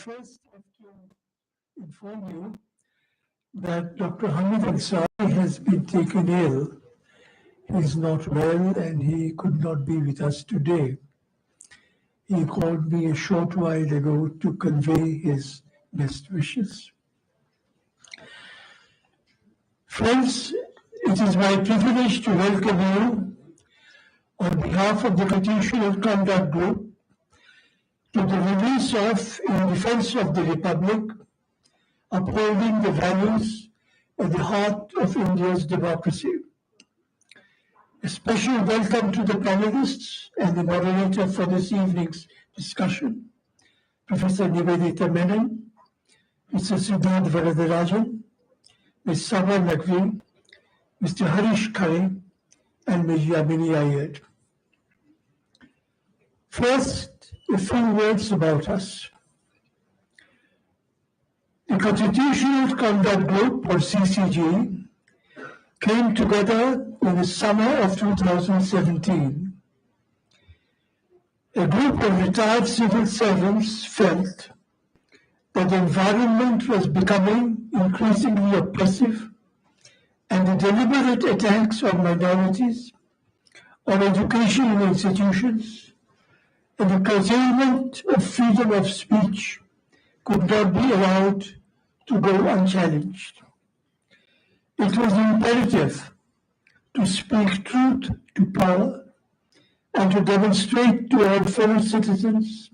first have to inform you that Dr. Hamid Ansari has been taken ill. He is not well and he could not be with us today. He called me a short while ago to convey his best wishes. Friends, it is my privilege to welcome you on behalf of the Constitutional Conduct Group to the release of In Defense of the Republic, upholding the values at the heart of India's democracy. A special welcome to the panelists and the moderator for this evening's discussion, Professor Nivedita Menon, Mr. Siddharth Varadarajan, Ms. Sabha Naqvi, Mr. Harish Khare, and Ms. Yamini Iyer. First, a few words about us. The Constitutional Conduct Group, or CCG, came together in the summer of 2017. A group of retired civil servants felt that the environment was becoming increasingly oppressive and the deliberate attacks on minorities, on educational institutions, and the curtailment of freedom of speech could not be allowed to go unchallenged. It was imperative to speak truth to power and to demonstrate to our fellow citizens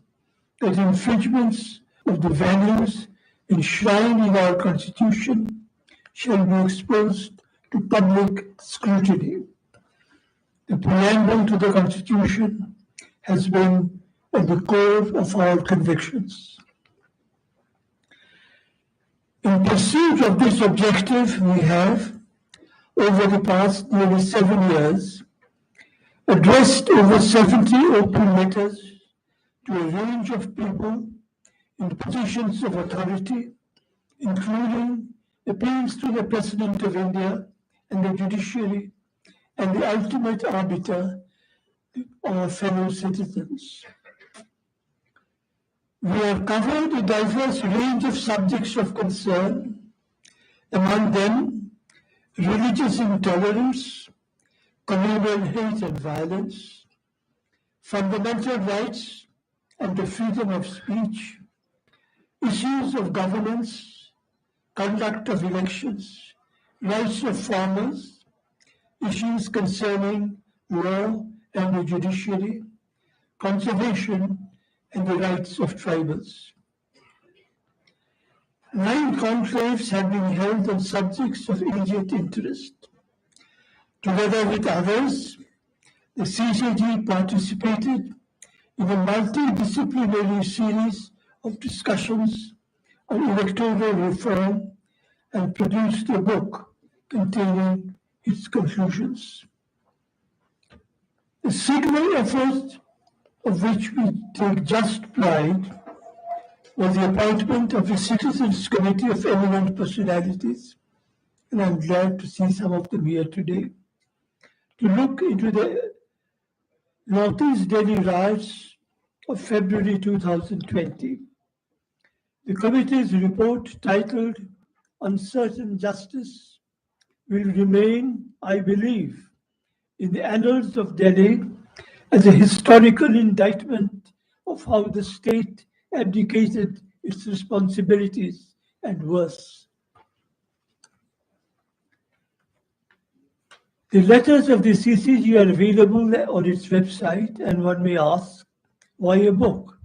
that infringements of the values enshrined in our Constitution shall be exposed to public scrutiny. The preamble to the Constitution has been at the core of our convictions. In pursuit of this objective, we have, over the past nearly 7 years, addressed over 70 open letters to a range of people in positions of authority, including appeals to the President of India and the Judiciary and the ultimate arbiter, our fellow citizens. We have covered a diverse range of subjects of concern, among them religious intolerance, communal hate and violence, fundamental rights and the freedom of speech, issues of governance, conduct of elections, rights of farmers, issues concerning law and the judiciary, conservation, and the rights of tribals. 9 conclaves have been held on subjects of immediate interest. Together with others, the CCG participated in a multidisciplinary series of discussions on electoral reform and produced a book containing its conclusions. The signal effort of which we take just pride was the appointment of a Citizens Committee of eminent personalities, and I'm glad to see some of them here today, to look into the Northeast Delhi riots of February 2020. The committee's report, titled Uncertain Justice, will remain, I believe, in the annals of Delhi as a historical indictment of how the state abdicated its responsibilities and worse. The letters of the CCG are available on its website, and one may ask, why a book?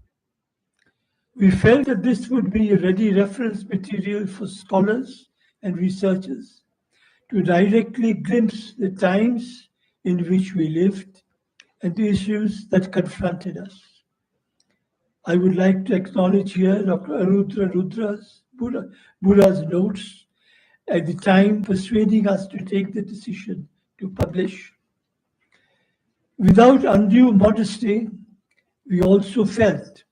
We felt that this would be a ready reference material for scholars and researchers to directly glimpse the times in which we lived and the issues that confronted us. I would like to acknowledge here Dr. Arudra Buddha's notes at the time persuading us to take the decision to publish. Without undue modesty, we also felt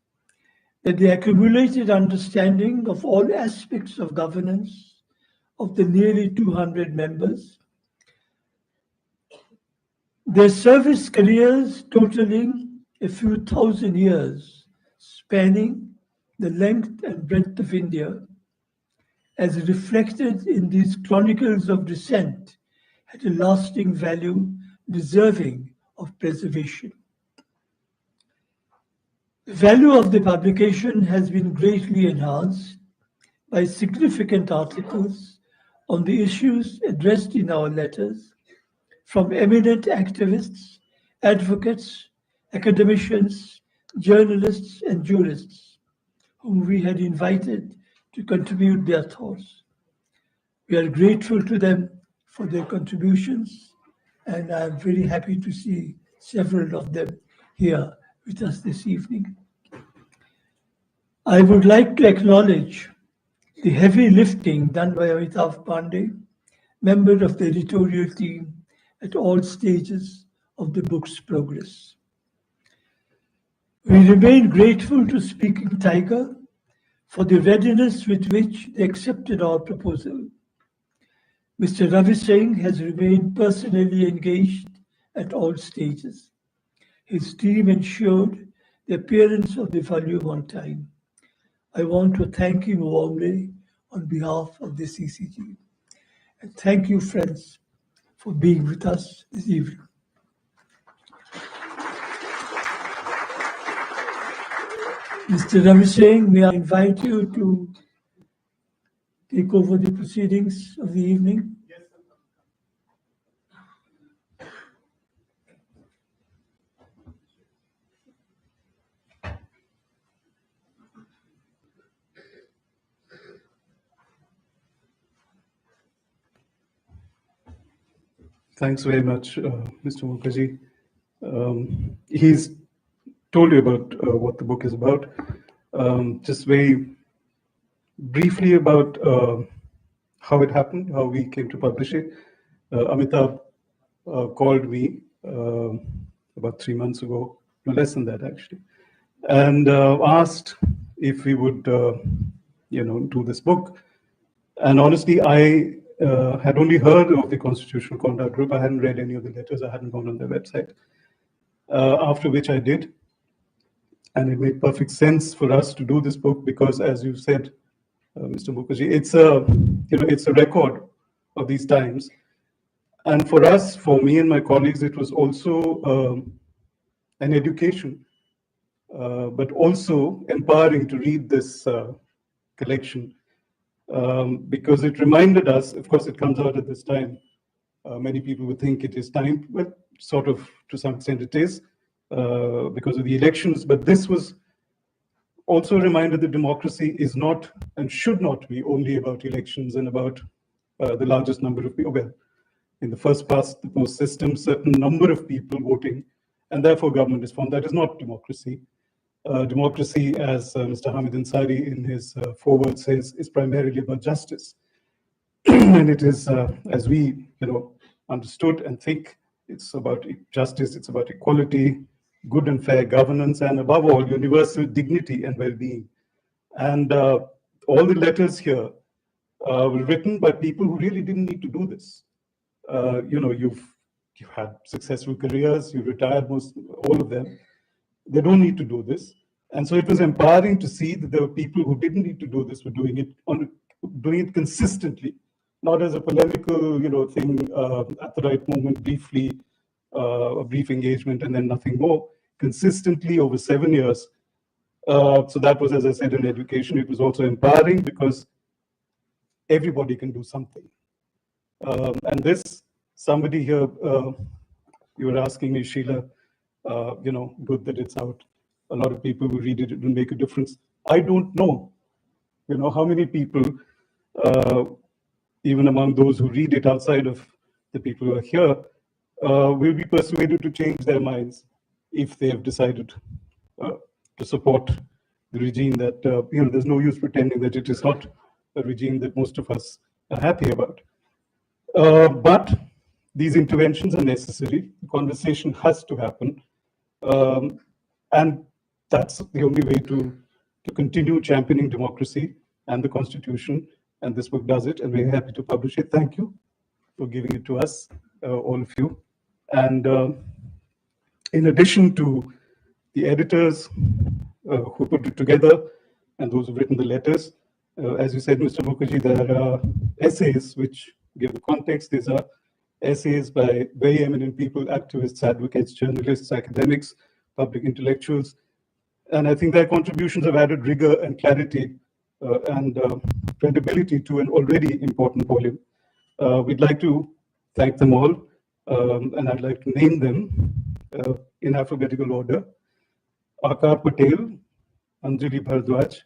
that the accumulated understanding of all aspects of governance of the nearly 200 members, their service careers totaling a few thousand years, spanning the length and breadth of India, as reflected in these chronicles of descent, had a lasting value deserving of preservation. The value of the publication has been greatly enhanced by significant articles on the issues addressed in our letters from eminent activists, advocates, academicians, journalists, and jurists whom we had invited to contribute their thoughts. We are grateful to them for their contributions, and I am very happy to see several of them here with us this evening. I would like to acknowledge the heavy lifting done by Amitav Pandey, member of the editorial team at all stages of the book's progress. We remain grateful to Speaking Tiger for the readiness with which they accepted our proposal. Mr. Ravi Singh has remained personally engaged at all stages. His team ensured the appearance of the volume on time. I want to thank him warmly on behalf of the CCG. And thank you, friends, for being with us this evening. Mr. Ravi Singh, may I invite you to take over the proceedings of the evening? Yes, Thanks very much, Mr. Mukherjee. He's told you about what the book is about. Just very briefly about how it happened, how we came to publish it. Amitav called me about 3 months ago, no less than that actually, and asked if we would, do this book. And honestly, I had only heard of the Constitutional Conduct Group. I hadn't read any of the letters. I hadn't gone on their website. After which I did, and it made perfect sense for us to do this book because, as you said, Mr. Mukherjee, it's a record of these times. And for us, for me and my colleagues, it was also an education, but also empowering to read this collection. Because it reminded us, of course, it comes out at this time. Many people would think it is time, but sort of to some extent it is because of the elections. But this was also a reminder that democracy is not and should not be only about elections and about the largest number of people. Well, in the first past the post system, certain number of people voting, and therefore government is formed. That is not democracy. Democracy, as Mr. Hamid Ansari in his foreword says, is primarily about justice. And it is, as we understood and think, it's about justice, it's about equality, good and fair governance, and above all, universal dignity and well-being. And all the letters here were written by people who really didn't need to do this. You've had successful careers, you've retired, all of them. They don't need to do this. And so it was empowering to see that there were people who didn't need to do this, were doing it consistently, not as a polemical, thing at the right moment, briefly, a brief engagement and then nothing more, consistently over 7 years. So that was, as I said, an education. It was also empowering because everybody can do something. And this, somebody here, you were asking me, Sheila, good that it's out. A lot of people will read it, it will make a difference. I don't know, how many people, even among those who read it outside of the people who are here, will be persuaded to change their minds if they have decided to support the regime that, there's no use pretending that it is not a regime that most of us are happy about. But these interventions are necessary. The conversation has to happen. And that's the only way to continue championing democracy and the Constitution. And this book does it, and we're happy to publish it. Thank you for giving it to us, all of you. And in addition to the editors who put it together, and those who've written the letters. As you said, Mr. Mukherjee, there are essays which give the context. These are essays by very eminent people, activists, advocates, journalists, academics, public intellectuals. And I think their contributions have added rigor and clarity and credibility to an already important volume. We'd like to thank them all, and I'd like to name them in alphabetical order. Akar Patel, Anjali Bhardwaj,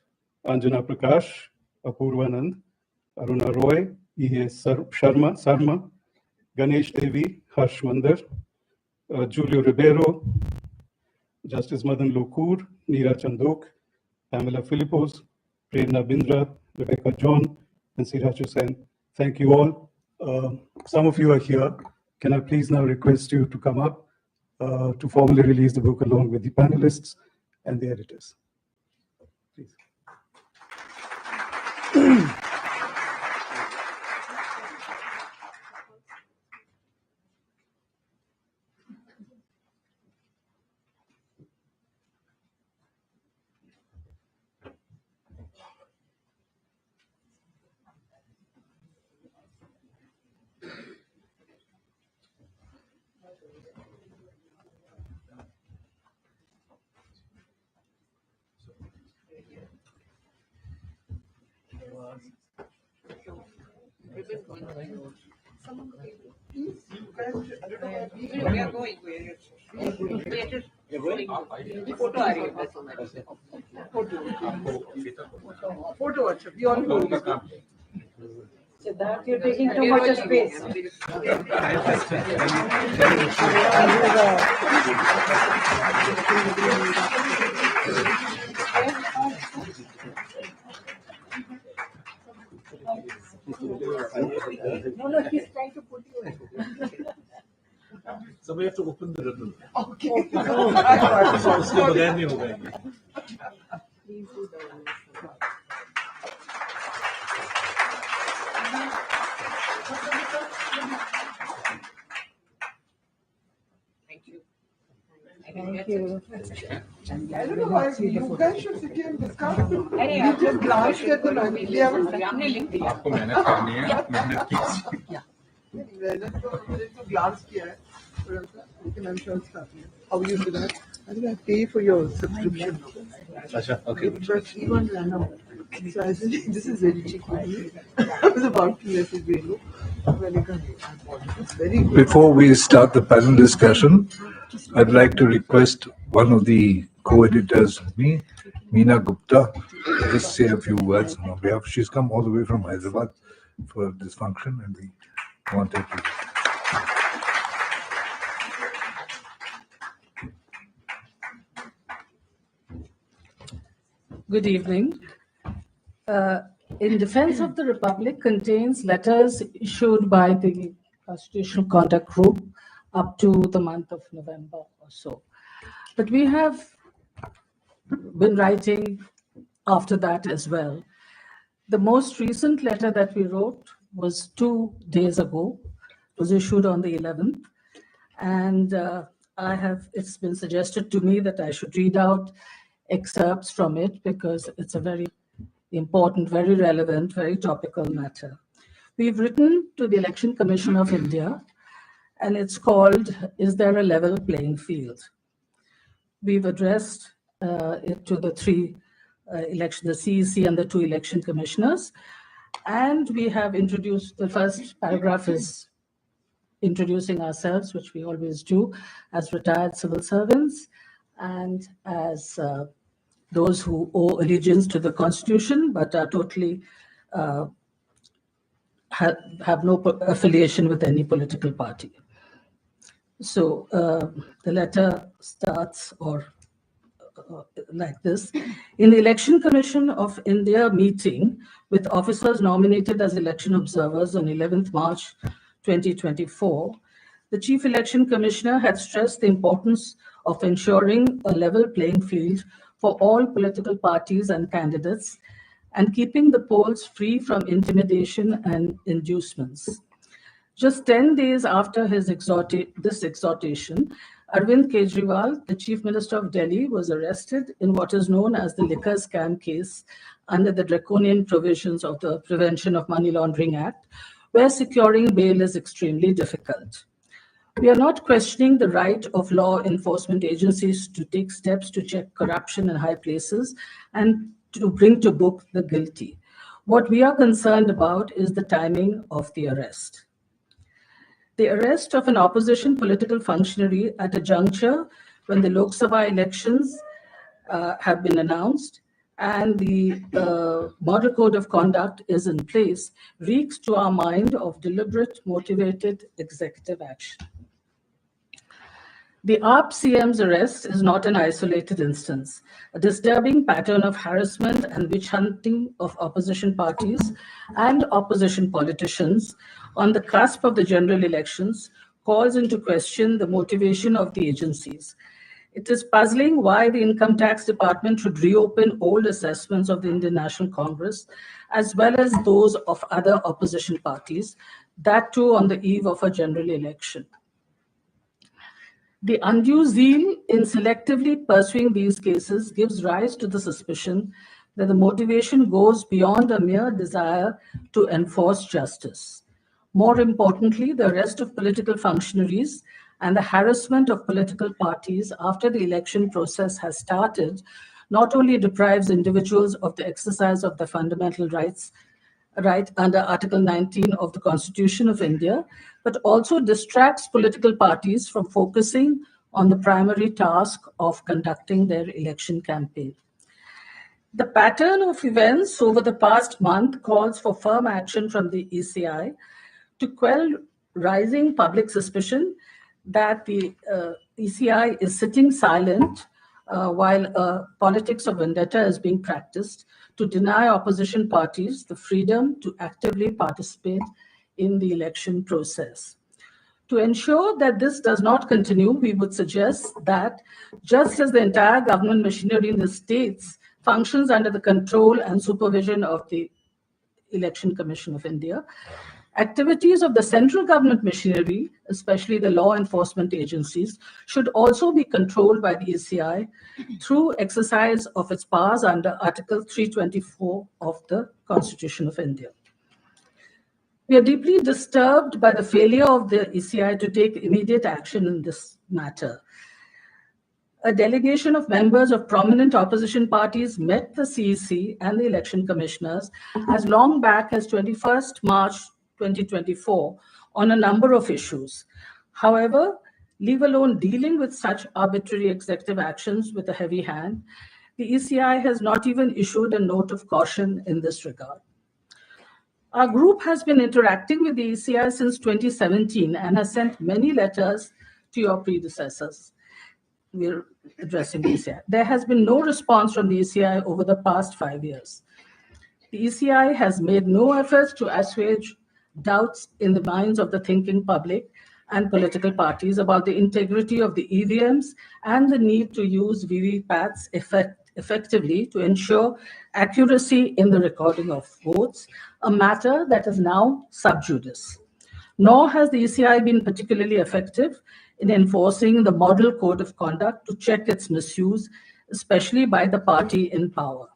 Anjana Prakash, Apurvanand, Aruna Roy, E.S. Sarma, Ganesh Devi, Harsh Mandar, Julio Ribeiro, Justice Madan Lokur, Neera Chandok, Pamela Philippos, Prerna Bindra, Rebecca John, and Siraj Hussain. Thank you all. Some of you are here. Can I please now request you to come up to formally release the book along with the panelists and the editors? Please. We are going. Photo. We all go. Siddharth, you're taking too much space. No, he's trying to put you in. So we have to open the ribbon. Okay. उसके बगैर नहीं होगा ये. Thank you. I don't know why you guys should sit here and discuss. We just glanced at the manual. We haven't आपको मेहनत करनी है, आप मेहनत कीजिए. glanced here. I'm sure it's happening. How you do that? I think I pay for your subscription. अच्छा, okay. But even random. So I said, this is very cheap. I was about to message Venu. It's very good. Before we start the panel discussion, I'd like to request one of the co-editors, Meena Gupta, to just say a few words on our behalf. She's come all the way from Hyderabad for this function, and we wanted to. Good evening. In Defense of the Republic contains letters issued by the Constitutional Conduct Group up to the month of November or so. But we have been writing after that as well. The most recent letter that we wrote was 2 days ago. It was issued on the 11th. And it's been suggested to me that I should read out excerpts from it because it's a very important, very relevant, very topical matter. We've written to the Election Commission of India, and it's called, Is There a Level Playing Field? We've addressed it to the three the CEC and the 2 election commissioners, and we have introduced, the first paragraph is introducing ourselves, which we always do, as retired civil servants and as those who owe allegiance to the Constitution but are totally have no affiliation with any political party. So the letter starts like this. In the Election Commission of India meeting with officers nominated as election observers on 11th March 2024, the Chief Election Commissioner had stressed the importance of ensuring a level playing field for all political parties and candidates and keeping the polls free from intimidation and inducements. Just 10 days after this exhortation, Arvind Kejriwal, the Chief Minister of Delhi, was arrested in what is known as the liquor scam case under the draconian provisions of the Prevention of Money Laundering Act, where securing bail is extremely difficult. We are not questioning the right of law enforcement agencies to take steps to check corruption in high places and to bring to book the guilty. What we are concerned about is the timing of the arrest. The arrest of an opposition political functionary at a juncture when the Lok Sabha elections have been announced and the model code of conduct is in place reeks to our mind of deliberate, motivated executive action. The AAP CM's arrest is not an isolated instance. A disturbing pattern of harassment and witch hunting of opposition parties and opposition politicians on the cusp of the general elections calls into question the motivation of the agencies. It is puzzling why the Income Tax Department should reopen old assessments of the Indian National Congress, as well as those of other opposition parties, that too on the eve of a general election. The undue zeal in selectively pursuing these cases gives rise to the suspicion that the motivation goes beyond a mere desire to enforce justice. More importantly, the arrest of political functionaries and the harassment of political parties after the election process has started not only deprives individuals of the exercise of their fundamental rights right under Article 19 of the Constitution of India, but also distracts political parties from focusing on the primary task of conducting their election campaign. The pattern of events over the past month calls for firm action from the ECI to quell rising public suspicion that the ECI is sitting silent while politics of vendetta is being practiced to deny opposition parties the freedom to actively participate in the election process. To ensure that this does not continue, we would suggest that just as the entire government machinery in the states functions under the control and supervision of the Election Commission of India, activities of the central government machinery, especially the law enforcement agencies, should also be controlled by the ECI through exercise of its powers under Article 324 of the Constitution of India. We are deeply disturbed by the failure of the ECI to take immediate action in this matter. A delegation of members of prominent opposition parties met the CEC and the election commissioners as long back as 21st March 2024 on a number of issues. However, leave alone dealing with such arbitrary executive actions with a heavy hand, the ECI has not even issued a note of caution in this regard. Our group has been interacting with the ECI since 2017 and has sent many letters to your predecessors. We're addressing the ECI. There has been no response from the ECI over the past 5 years. The ECI has made no efforts to assuage doubts in the minds of the thinking public and political parties about the integrity of the EVMs and the need to use VVPATs effectively to ensure accuracy in the recording of votes, a matter that is now sub judice. Nor has the ECI been particularly effective in enforcing the model code of conduct to check its misuse, especially by the party in power.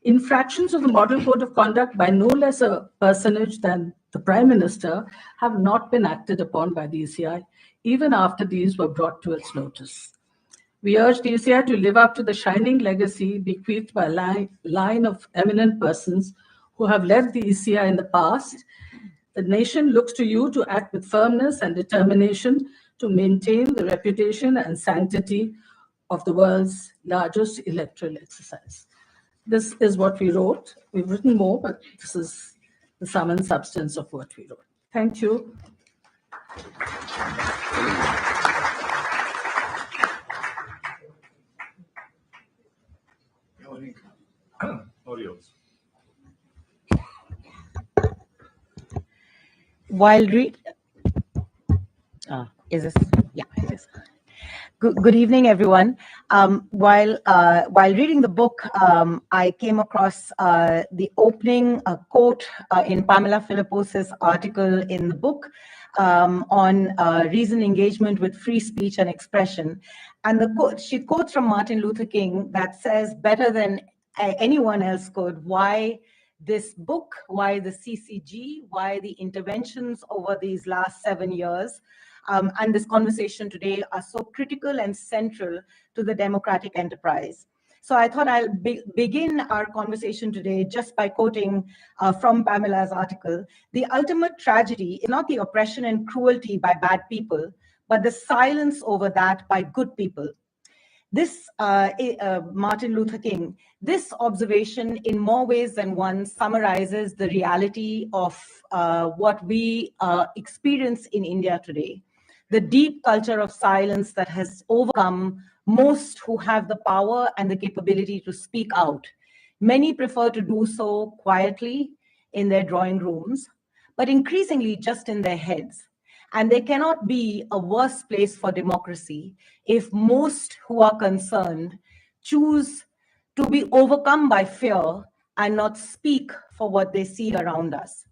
Infractions of the model code of conduct by no less a personage than the Prime Minister have not been acted upon by the ECI, even after these were brought to its notice. We urge the ECI to live up to the shining legacy bequeathed by a line of eminent persons who have led the ECI in the past. The nation looks to you to act with firmness and determination to maintain the reputation and sanctity of the world's largest electoral exercise. This is what we wrote. We've written more, but this is the sum and substance of what we wrote. Thank you. While read, is this? Yeah, it is. Good evening, everyone. While reading the book, I came across the opening quote in Pamela Philippos's article in the book on reasoned engagement with free speech and expression. And the quote, she quotes from Martin Luther King that says better than anyone else could why this book, why the CCG, why the interventions over these last 7 years and this conversation today are so critical and central to the democratic enterprise. So I thought I'll begin our conversation today just by quoting from Pamela's article. The ultimate tragedy is not the oppression and cruelty by bad people, but the silence over that by good people. This, Martin Luther King, this observation in more ways than one summarizes the reality of what we experience in India today. The deep culture of silence that has overcome most who have the power and the capability to speak out. Many prefer to do so quietly in their drawing rooms, but increasingly just in their heads. And there cannot be a worse place for democracy if most who are concerned choose to be overcome by fear and not speak for what they see around us.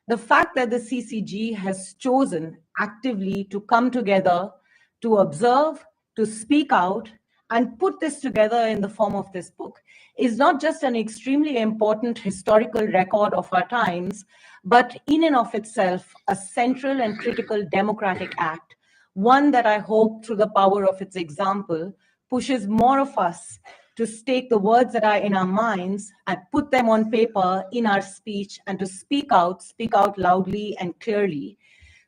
The fact that the CCG has chosen actively to come together, to observe, to speak out, and put this together in the form of this book is not just an extremely important historical record of our times, but in and of itself, a central and critical democratic act, one that I hope through the power of its example pushes more of us to take the words that are in our minds and put them on paper in our speech and to speak out loudly and clearly.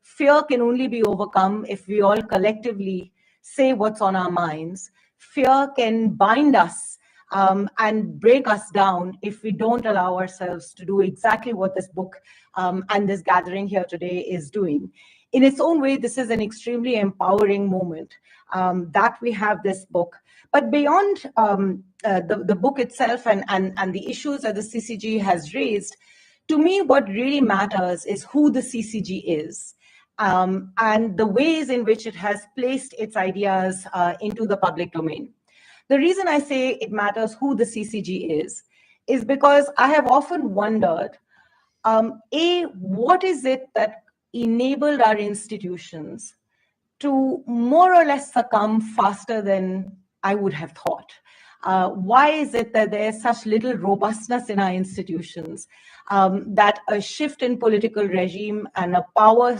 Fear can only be overcome if we all collectively say what's on our minds. Fear can bind us and break us down if we don't allow ourselves to do exactly what this book and this gathering here today is doing. In its own way, this is an extremely empowering moment that we have this book. But beyond the book itself and the issues that the CCG has raised, to me, what really matters is who the CCG is and the ways in which it has placed its ideas into the public domain. The reason I say it matters who the CCG is because I have often wondered, what is it that enabled our institutions to more or less succumb faster than I would have thought? Why is it that there's such little robustness in our institutions, that a shift in political regime and a power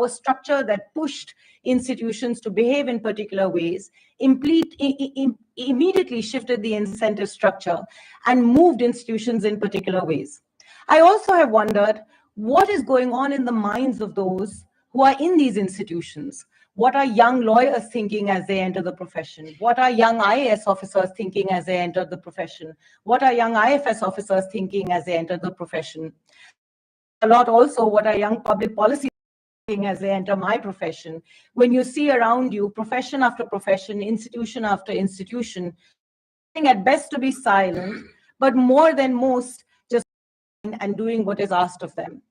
structure that pushed institutions to behave in particular ways immediately shifted the incentive structure and moved institutions in particular ways? I also have wondered what is going on in the minds of those who are in these institutions. What are young lawyers thinking as they enter the profession? What are young IAS officers thinking as they enter the profession? What are young IFS officers thinking as they enter the profession? A lot also, what are young public policy thinking as they enter my profession? When you see around you, profession after profession, institution after institution, at best to be silent, but more than most, just and doing what is asked of them.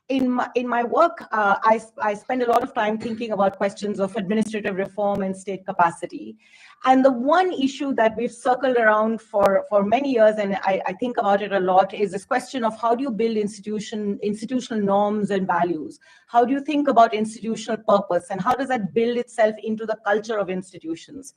In my work, I spend a lot of time thinking about questions of administrative reform and state capacity. And the one issue that we've circled around for many years, and I think about it a lot, is this question of how do you build institutional norms and values? How do you think about institutional purpose? And how does that build itself into the culture of institutions?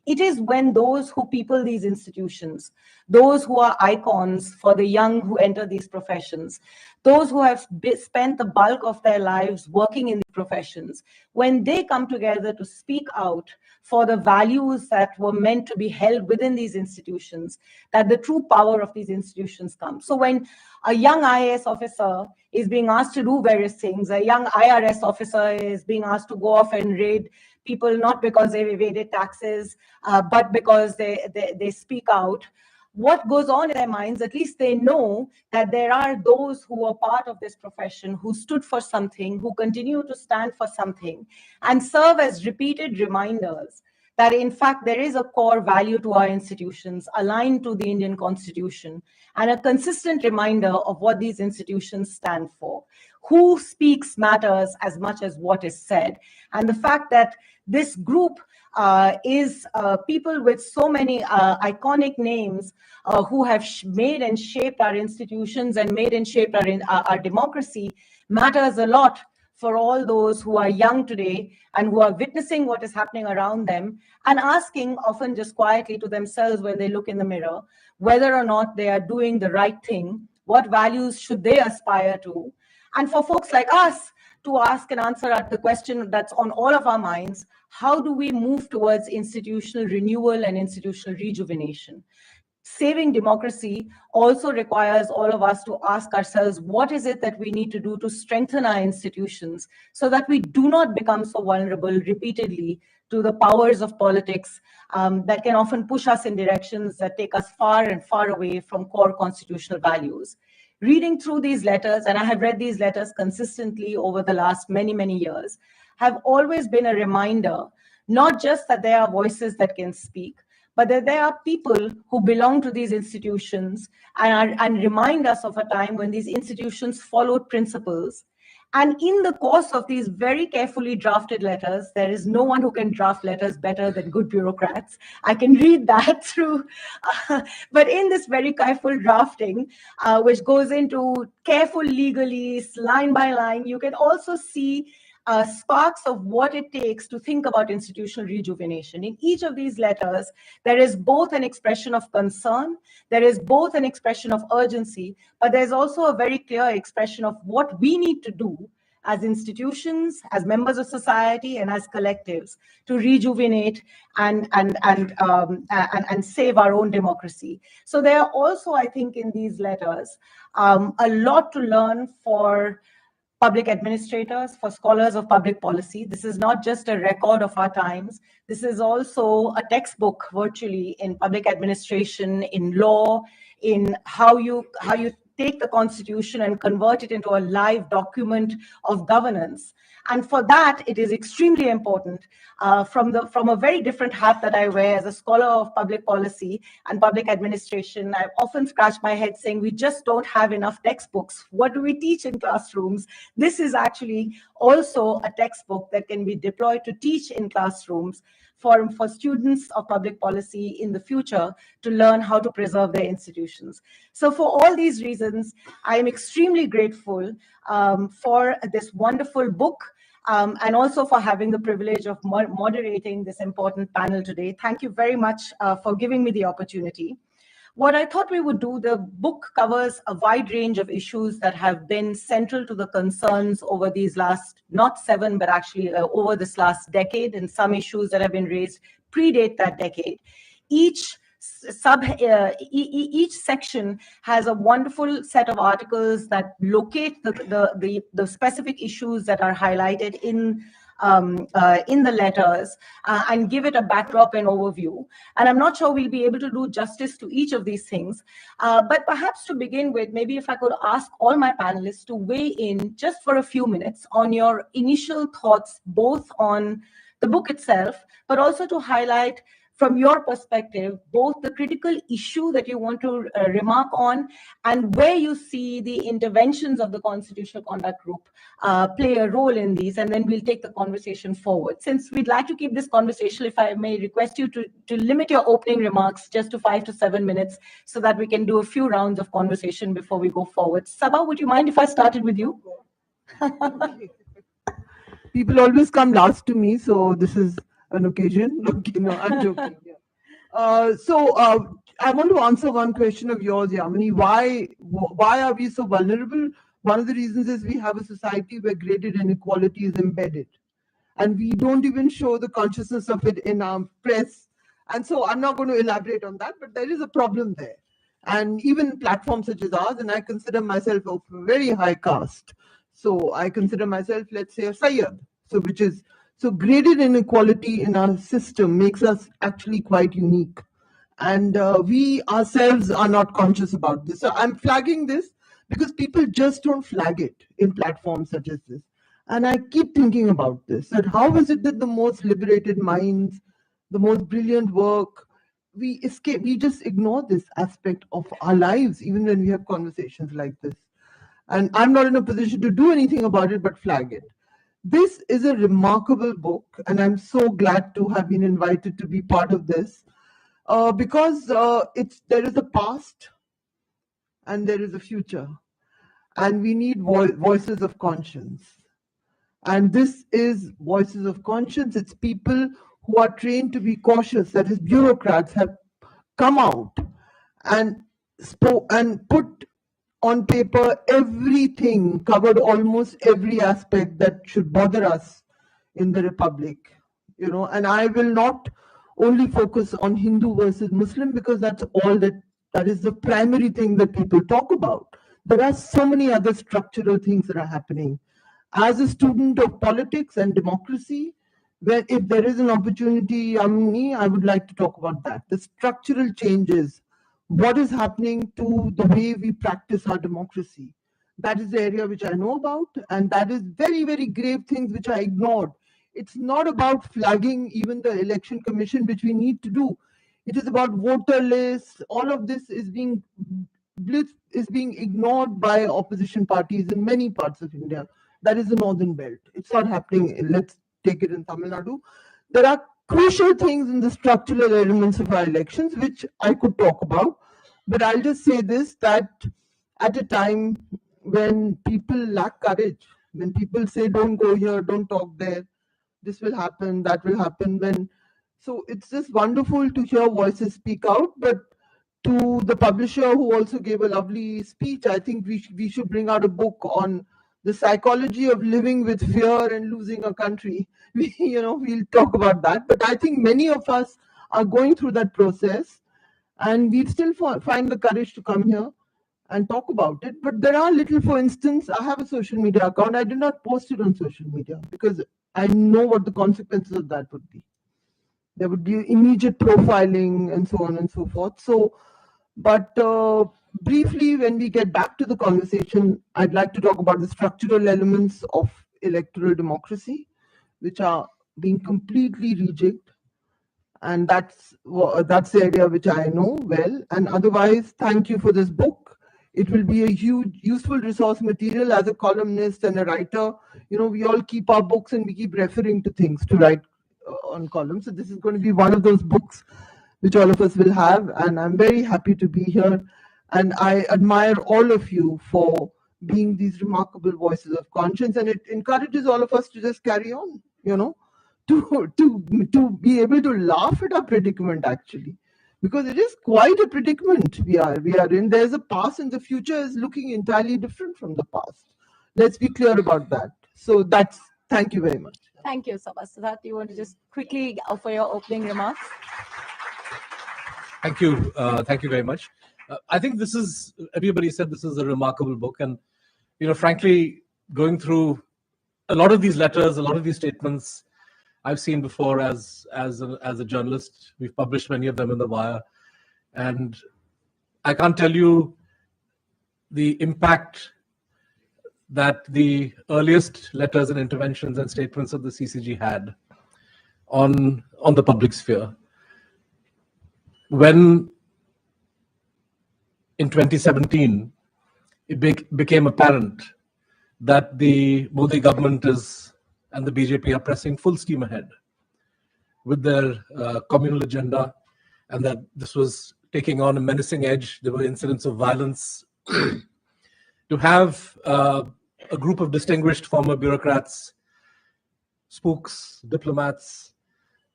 It is when those who people these institutions, those who are icons for the young who enter these professions, those who have spent the bulk of their lives working in these professions, when they come together to speak out for the values that were meant to be held within these institutions, that the true power of these institutions comes. So when a young IAS officer is being asked to do various things, a young IRS officer is being asked to go off and raid people not because they've evaded taxes, but because they speak out. What goes on in their minds, at least they know that there are those who are part of this profession, who stood for something, who continue to stand for something, and serve as repeated reminders that in fact there is a core value to our institutions aligned to the Indian Constitution, and a consistent reminder of what these institutions stand for. Who speaks matters as much as what is said. And the fact that this group is people with so many iconic names who have made and shaped our institutions and made and shaped our democracy matters a lot for all those who are young today and who are witnessing what is happening around them and asking, often just quietly to themselves when they look in the mirror, whether or not they are doing the right thing, what values should they aspire to, and for folks like us to ask and answer the question that's on all of our minds: how do we move towards institutional renewal and institutional rejuvenation? Saving democracy also requires all of us to ask ourselves, what is it that we need to do to strengthen our institutions so that we do not become so vulnerable repeatedly to the powers of politics that can often push us in directions that take us far and far away from core constitutional values. Reading through these letters, and I have read these letters consistently over the last many, many years, have always been a reminder, not just that there are voices that can speak, but that there are people who belong to these institutions and remind us of a time when these institutions followed principles. And in the course of these very carefully drafted letters, there is no one who can draft letters better than good bureaucrats. I can read that through. But in this very careful drafting, which goes into careful legalese, line by line, you can also see sparks of what it takes to think about institutional rejuvenation. In each of these letters, there is both an expression of concern, there is both an expression of urgency, but there's also a very clear expression of what we need to do as institutions, as members of society, and as collectives to rejuvenate and save our own democracy. So there are also, I think, in these letters, a lot to learn for public administrators, for scholars of public policy. This is not just a record of our times. This is also a textbook virtually in public administration, in law, in how you take the Constitution and convert it into a live document of governance. And for that, it is extremely important from a very different hat that I wear as a scholar of public policy and public administration. I've often scratched my head saying, we just don't have enough textbooks. What do we teach in classrooms? This is actually also a textbook that can be deployed to teach in classrooms for students of public policy in the future to learn how to preserve their institutions. So for all these reasons, I am extremely grateful for this wonderful book and also for having the privilege of moderating this important panel today. Thank you very much for giving me the opportunity. What I thought we would do, the book covers a wide range of issues that have been central to the concerns over these last, not 7, but actually over this last decade, and some issues that have been raised predate that decade. Each section has a wonderful set of articles that locate the specific issues that are highlighted in the letters and give it a backdrop and overview. And I'm not sure we'll be able to do justice to each of these things, but perhaps to begin with, maybe if I could ask all my panelists to weigh in just for a few minutes on your initial thoughts, both on the book itself, but also to highlight from your perspective, both the critical issue that you want to remark on and where you see the interventions of the Constitutional Conduct Group play a role in these, and then we'll take the conversation forward. Since we'd like to keep this conversation, if I may request you to limit your opening remarks just to 5 to 7 minutes so that we can do a few rounds of conversation before we go forward. Sabha, would you mind if I started with you? People always come last to me, so this is an occasion. Okay, no, I'm joking. Yeah. I want to answer one question of yours, Yamini. Why are we so vulnerable? One of the reasons is we have a society where graded inequality is embedded, and we don't even show the consciousness of it in our press. And so I'm not going to elaborate on that, but there is a problem there. And even platforms such as ours, and I consider myself of very high caste. So I consider myself, let's say, a Sayyad. So graded inequality in our system makes us actually quite unique. And we ourselves are not conscious about this. So I'm flagging this because people just don't flag it in platforms such as this. And I keep thinking about this, that how is it that the most liberated minds the most brilliant work. We just ignore this aspect of our lives, even when we have conversations like this. And I'm not in a position to do anything about it but flag it. This is a remarkable book, and I'm so glad to have been invited to be part of this because there is a past and there is a future, and we need voices of conscience. And this is voices of conscience. It's people who are trained to be cautious, that is, bureaucrats have come out and put on paper everything, covered almost every aspect that should bother us in the Republic. And I will not only focus on Hindu versus Muslim because that's all that is the primary thing that people talk about. There are so many other structural things that are happening. As a student of politics and democracy, where if there is an opportunity, Yamini, I would like to talk about that. The structural changes, what is happening to the way we practice our democracy. That is the area which I know about, and that is very, very grave things which I ignored. It's not about flagging even the election commission, which we need to do. It is about voter lists. All of this is being ignored by opposition parties in many parts of India. That is the northern belt. It's not happening. Let's take it in Tamil Nadu. There are crucial things in the structural elements of our elections, which I could talk about. But I'll just say this, that at a time when people lack courage, when people say, don't go here, don't talk there, this will happen, that will happen. So it's just wonderful to hear voices speak out. But to the publisher who also gave a lovely speech, I think we should bring out a book on the psychology of living with fear and losing a country. We'll talk about that. But I think many of us are going through that process, and we still find the courage to come here and talk about it. But there are for instance, I have a social media account. I did not post it on social media because I know what the consequences of that would be. There would be immediate profiling and so on and so forth. But briefly, when we get back to the conversation, I'd like to talk about the structural elements of electoral democracy, which are being completely rejigged. And that's the area which I know well. And otherwise, thank you for this book. It will be a huge, useful resource material as a columnist and a writer. We all keep our books and we keep referring to things to write on columns. So this is going to be one of those books which all of us will have. And I'm very happy to be here. And I admire all of you for being these remarkable voices of conscience. And it encourages all of us to just carry on, to be able to laugh at our predicament, actually. Because it is quite a predicament we are in. There's a past and the future is looking entirely different from the past. Let's be clear about that. So thank you very much. Thank you, Siddharth. You want to just quickly offer your opening remarks? Thank you. Thank you very much. I think everybody said this is a remarkable book. And, frankly, going through a lot of these letters, a lot of these statements, I've seen before as a journalist. We've published many of them in the Wire. And I can't tell you the impact that the earliest letters and interventions and statements of the CCG had on the public sphere. When in 2017, it became apparent that the Modi government and the BJP are pressing full steam ahead with their communal agenda, and that this was taking on a menacing edge. There were incidents of violence. To have a group of distinguished former bureaucrats, spooks, diplomats,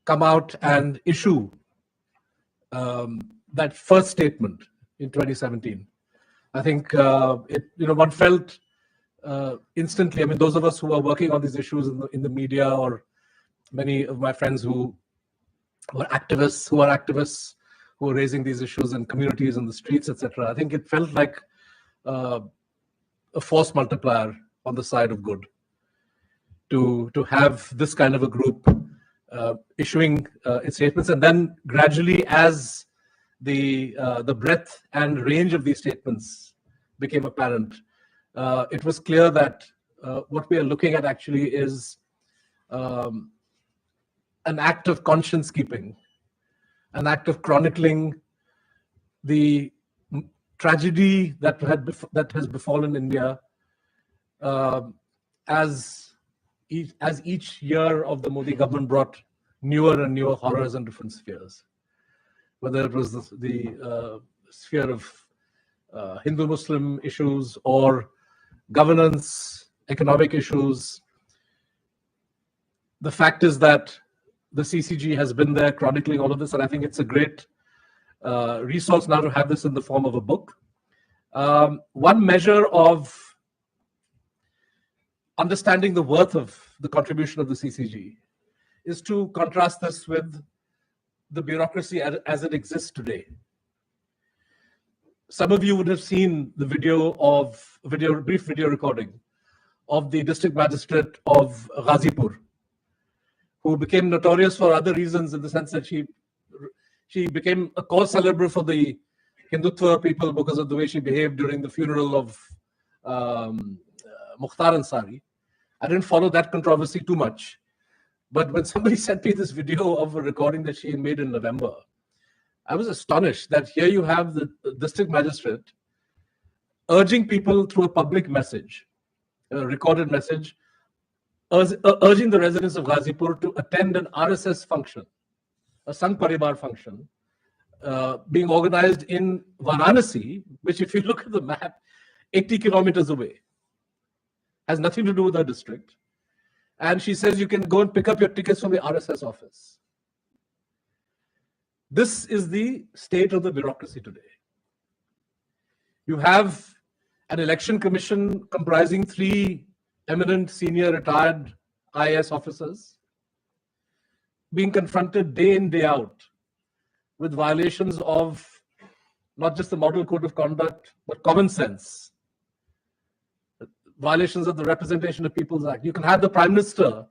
come out and issue that first statement in 2017. I think one felt instantly. I mean, those of us who are working on these issues in the media, or many of my friends who are activists, who are raising these issues in communities, in the streets, etc. I think it felt like a force multiplier on the side of good to have this kind of a group issuing its statements, and then gradually, as the breadth and range of these statements became apparent, it was clear that what we are looking at actually is an act of conscience keeping an act of chronicling the tragedy that has befallen India as each year of the Modi government brought newer and newer horrors in different spheres, whether it was the sphere of Hindu-Muslim issues or governance, economic issues. The fact is that the CCG has been there chronicling all of this, and I think it's a great resource now to have this in the form of a book. One measure of understanding the worth of the contribution of the CCG is to contrast this with the bureaucracy as it exists today. Some of you would have seen the brief video recording of the district magistrate of Ghazipur, who became notorious for other reasons, in the sense that she became a cause celebre for the Hindutva people because of the way she behaved during the funeral of Mukhtar Ansari. I didn't follow that controversy too much, but when somebody sent me this video of a recording that she had made in November, I was astonished that here you have the district magistrate urging people through a public message, a recorded message, urging the residents of Ghazipur to attend an RSS function, a Sangh Paribar function, being organized in Varanasi, which, if you look at the map, 80 kilometers away. Has nothing to do with our district. And she says you can go and pick up your tickets from the RSS office. This is the state of the bureaucracy today. You have an election commission comprising 3 eminent senior retired IAS officers being confronted day in, day out with violations of not just the Model Code of Conduct, but common sense. Violations of the Representation of People's Act. You can have the Prime Minister.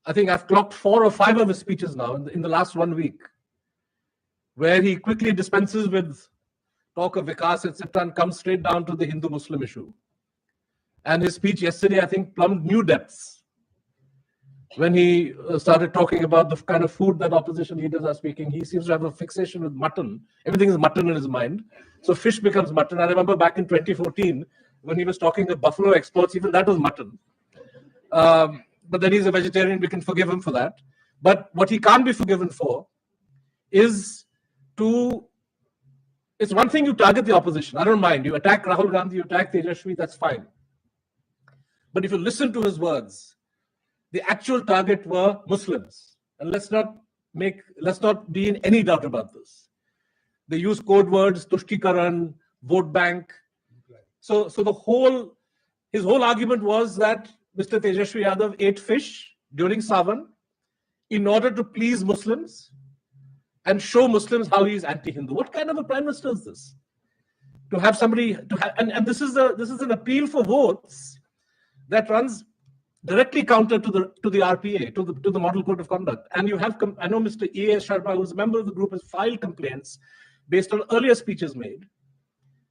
I think I've clocked 4 or 5 of his speeches now in the last 1 week, where he quickly dispenses with talk of Vikas, etc., and comes straight down to the Hindu-Muslim issue. And his speech yesterday, I think, plumbed new depths when he started talking about the kind of food that opposition leaders are speaking. He seems to have a fixation with mutton. Everything is mutton in his mind. So fish becomes mutton. I remember back in 2014, when he was talking of buffalo exports, even that was mutton. But then he's a vegetarian, we can forgive him for that. But what he can't be forgiven for is it's one thing you target the opposition. I don't mind. You attack Rahul Gandhi, you attack Tejashwi, that's fine. But if you listen to his words, the actual target were Muslims. And let's not be in any doubt about this. They use code words, Tushtikaran, vote bank. So his whole argument was that Mr. Tejashwi Yadav ate fish during Sawan in order to please Muslims and show Muslims how he is anti-Hindu. What kind of a prime minister is this? To have somebody and this is an appeal for votes that runs directly counter to the RPA, to the Model Code of Conduct. And you have, I know Mr. E.S. Sharma, who's a member of the group, has filed complaints based on earlier speeches made.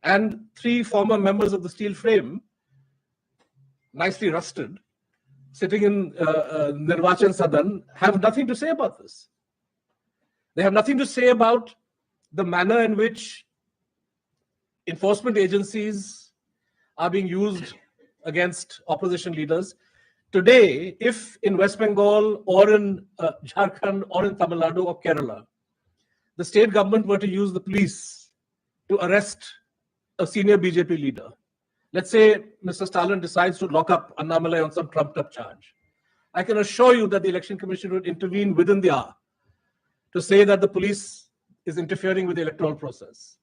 And 3 former members of the steel frame, nicely rusted, sitting in Nirvachan Sadan, have nothing to say about this. They have nothing to say about the manner in which enforcement agencies are being used against opposition leaders. Today, if in West Bengal or in Jharkhand or in Tamil Nadu or Kerala, the state government were to use the police to arrest a senior BJP leader. Let's say Mr. Stalin decides to lock up Annamalai on some trumped-up charge. I can assure you that the Election Commission would intervene within the hour to say that the police is interfering with the electoral process.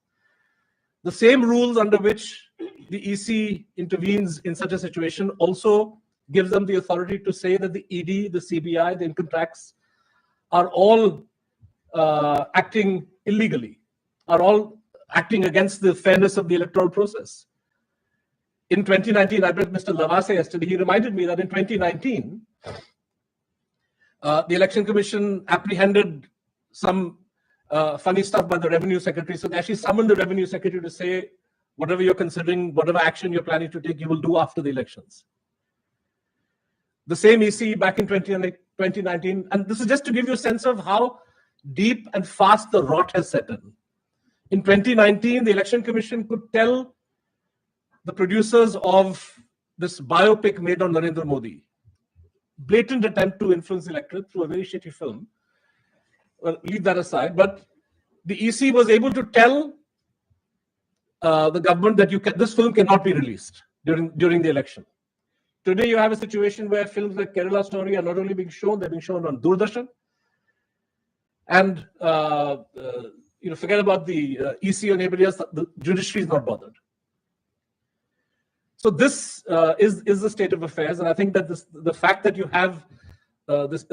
The same rules under which the EC intervenes in such a situation also gives them the authority to say that the ED, the CBI, the income tax are all acting illegally, are all acting against the fairness of the electoral process. In 2019, I met Mr. Lavase yesterday. He reminded me that in 2019, the Election Commission apprehended some funny stuff by the Revenue Secretary. So they actually summoned the Revenue Secretary to say, whatever you're considering, whatever action you're planning to take, you will do after the elections. The same EC back in 2019, and this is just to give you a sense of how deep and fast the rot has set in. In 2019, the Election Commission could tell the producers of this biopic made on Narendra Modi, blatant attempt to influence the electorate through a very shitty film. Well, leave that aside, but the EC was able to tell the government that this film cannot be released during the election. Today, you have a situation where films like Kerala Story are not only being shown, they're being shown on Doordarshan. And forget about the EC or anybody else, the judiciary is not bothered. So this is the state of affairs, and I think that the fact that you have members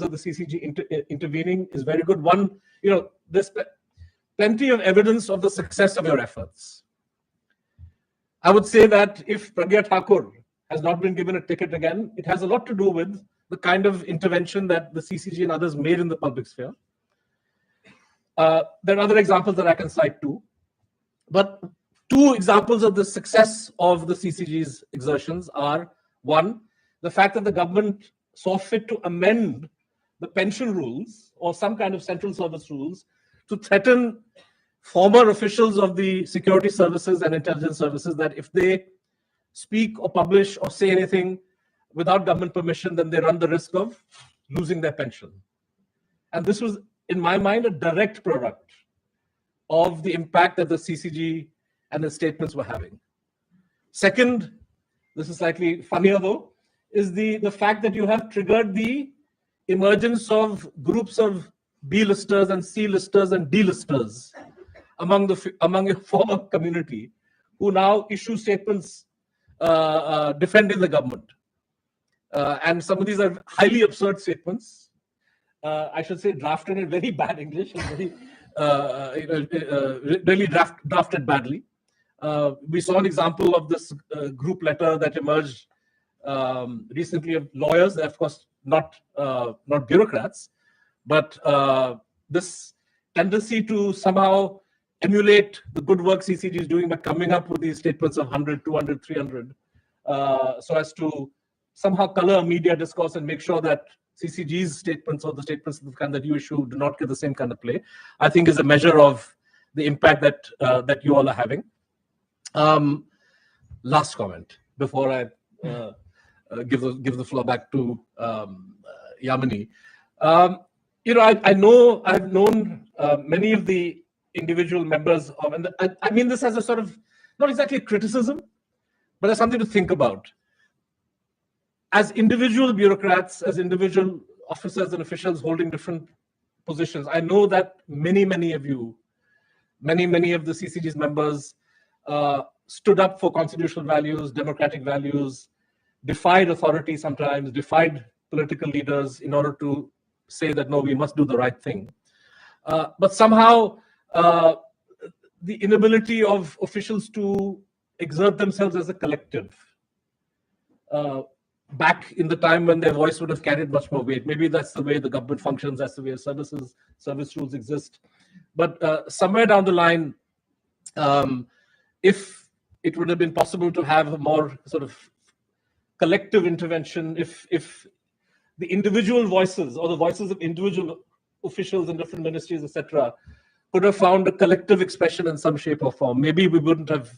of the CCG intervening is very good. One, there's plenty of evidence of the success of your efforts. I would say that if Pragya Thakur has not been given a ticket again, it has a lot to do with the kind of intervention that the CCG and others made in the public sphere. There are other examples that I can cite too, but two examples of the success of the CCG's exertions are, one, the fact that the government saw fit to amend the pension rules or some kind of central service rules to threaten former officials of the security services and intelligence services that if they speak or publish or say anything without government permission, then they run the risk of losing their pension. And this was, in my mind, a direct product of the impact that the CCG and the statements were having. Second, this is slightly funnier though, is the fact that you have triggered the emergence of groups of B-listers and C-listers and D-listers among your former community who now issue statements defending the government. And some of these are highly absurd statements. I should say drafted in very bad English and very, really drafted badly. We saw an example of this group letter that emerged recently of lawyers, of course not bureaucrats, but this tendency to somehow emulate the good work CCG is doing by coming up with these statements of 100, 200, 300, so as to somehow color media discourse and make sure that CCG's statements or the statements of the kind that you issue do not get the same kind of play, I think is a measure of the impact that you all are having. Last comment before I give the floor back to Yamini. I know I've known many of the individual members of, and I mean this as a sort of, not exactly criticism, but as something to think about. As individual bureaucrats, as individual officers and officials holding different positions, I know that many of you, many of the CCG's members stood up for constitutional values, democratic values, defied authority sometimes, defied political leaders in order to say that, no, we must do the right thing. But somehow, the inability of officials to exert themselves as a collective, back in the time when their voice would have carried much more weight. Maybe that's the way the government functions, that's the way service rules exist. But somewhere down the line, if it would have been possible to have a more sort of collective intervention, if the individual voices or the voices of individual officials in different ministries, etc., could have found a collective expression in some shape or form, maybe we wouldn't have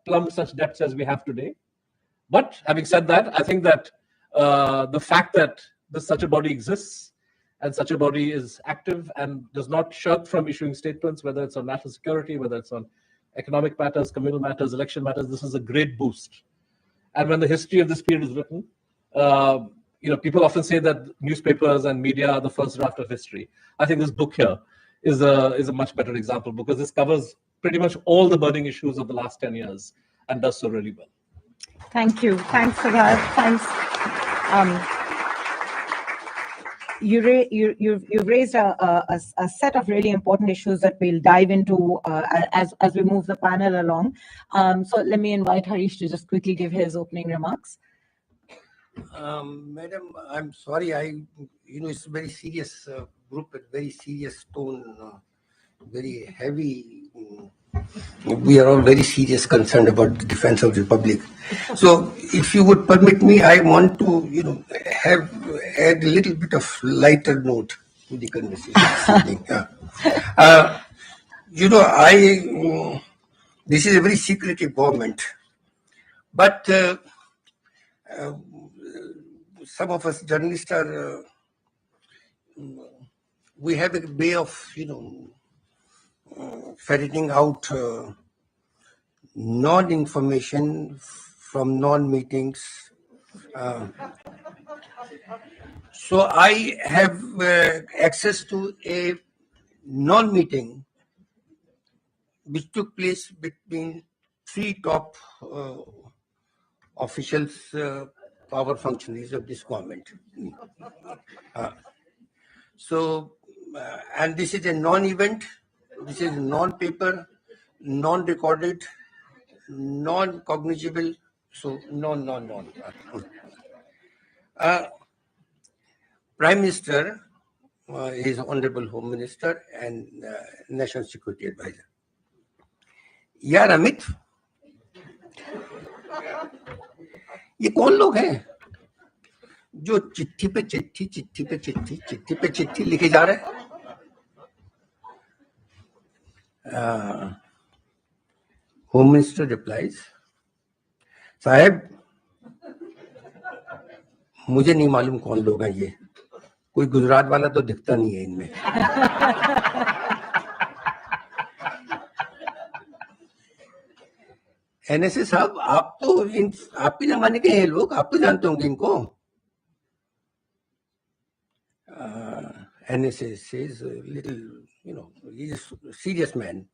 plumbed such depths as we have today. But having said that, I think that the fact that such a body exists and such a body is active and does not shirk from issuing statements, whether it's on national security, whether it's on economic matters, communal matters, election matters, this is a great boost. And when the history of this period is written, people often say that newspapers and media are the first draft of history. I think this book here is a much better example because this covers pretty much all the burning issues of the last 10 years and does so really well. Thank you. Thanks for that. Thanks. You've raised a set of really important issues that we'll dive into as we move the panel along. So let me invite Harish to just quickly give his opening remarks. Madam, I'm sorry. It's a very serious group with very serious tone, very heavy. We are all very serious concerned about the defense of the Republic. So, if you would permit me, I want to, add a little bit of lighter note. the conversation. You know, this is a very secretive government, but some of us journalists are, we have a way of, ferreting out non-information from non-meetings. So I have access to a non-meeting which took place between three top officials, power functionaries of this government. And this is a non-event, this is non-paper, non-recorded, non-cognizable, so non. Prime Minister, his Honorable Home Minister and National Security Advisor. यार अमित, ये कौन लोग हैं जो चिट्ठी पे चिट्ठी लिखे जा रहे हैं? होम मिनिस्टर रिप्लाइज, साहब मुझे नहीं मालूम कौन लोग हैं ये, कोई गुजरात वाला तो दिखता नहीं है इनमें। एनएसए साहब, आप तो आपके जमाने के हैं लोग, आप तो जानते होंगे इनको। NSA says a little, he's a serious man,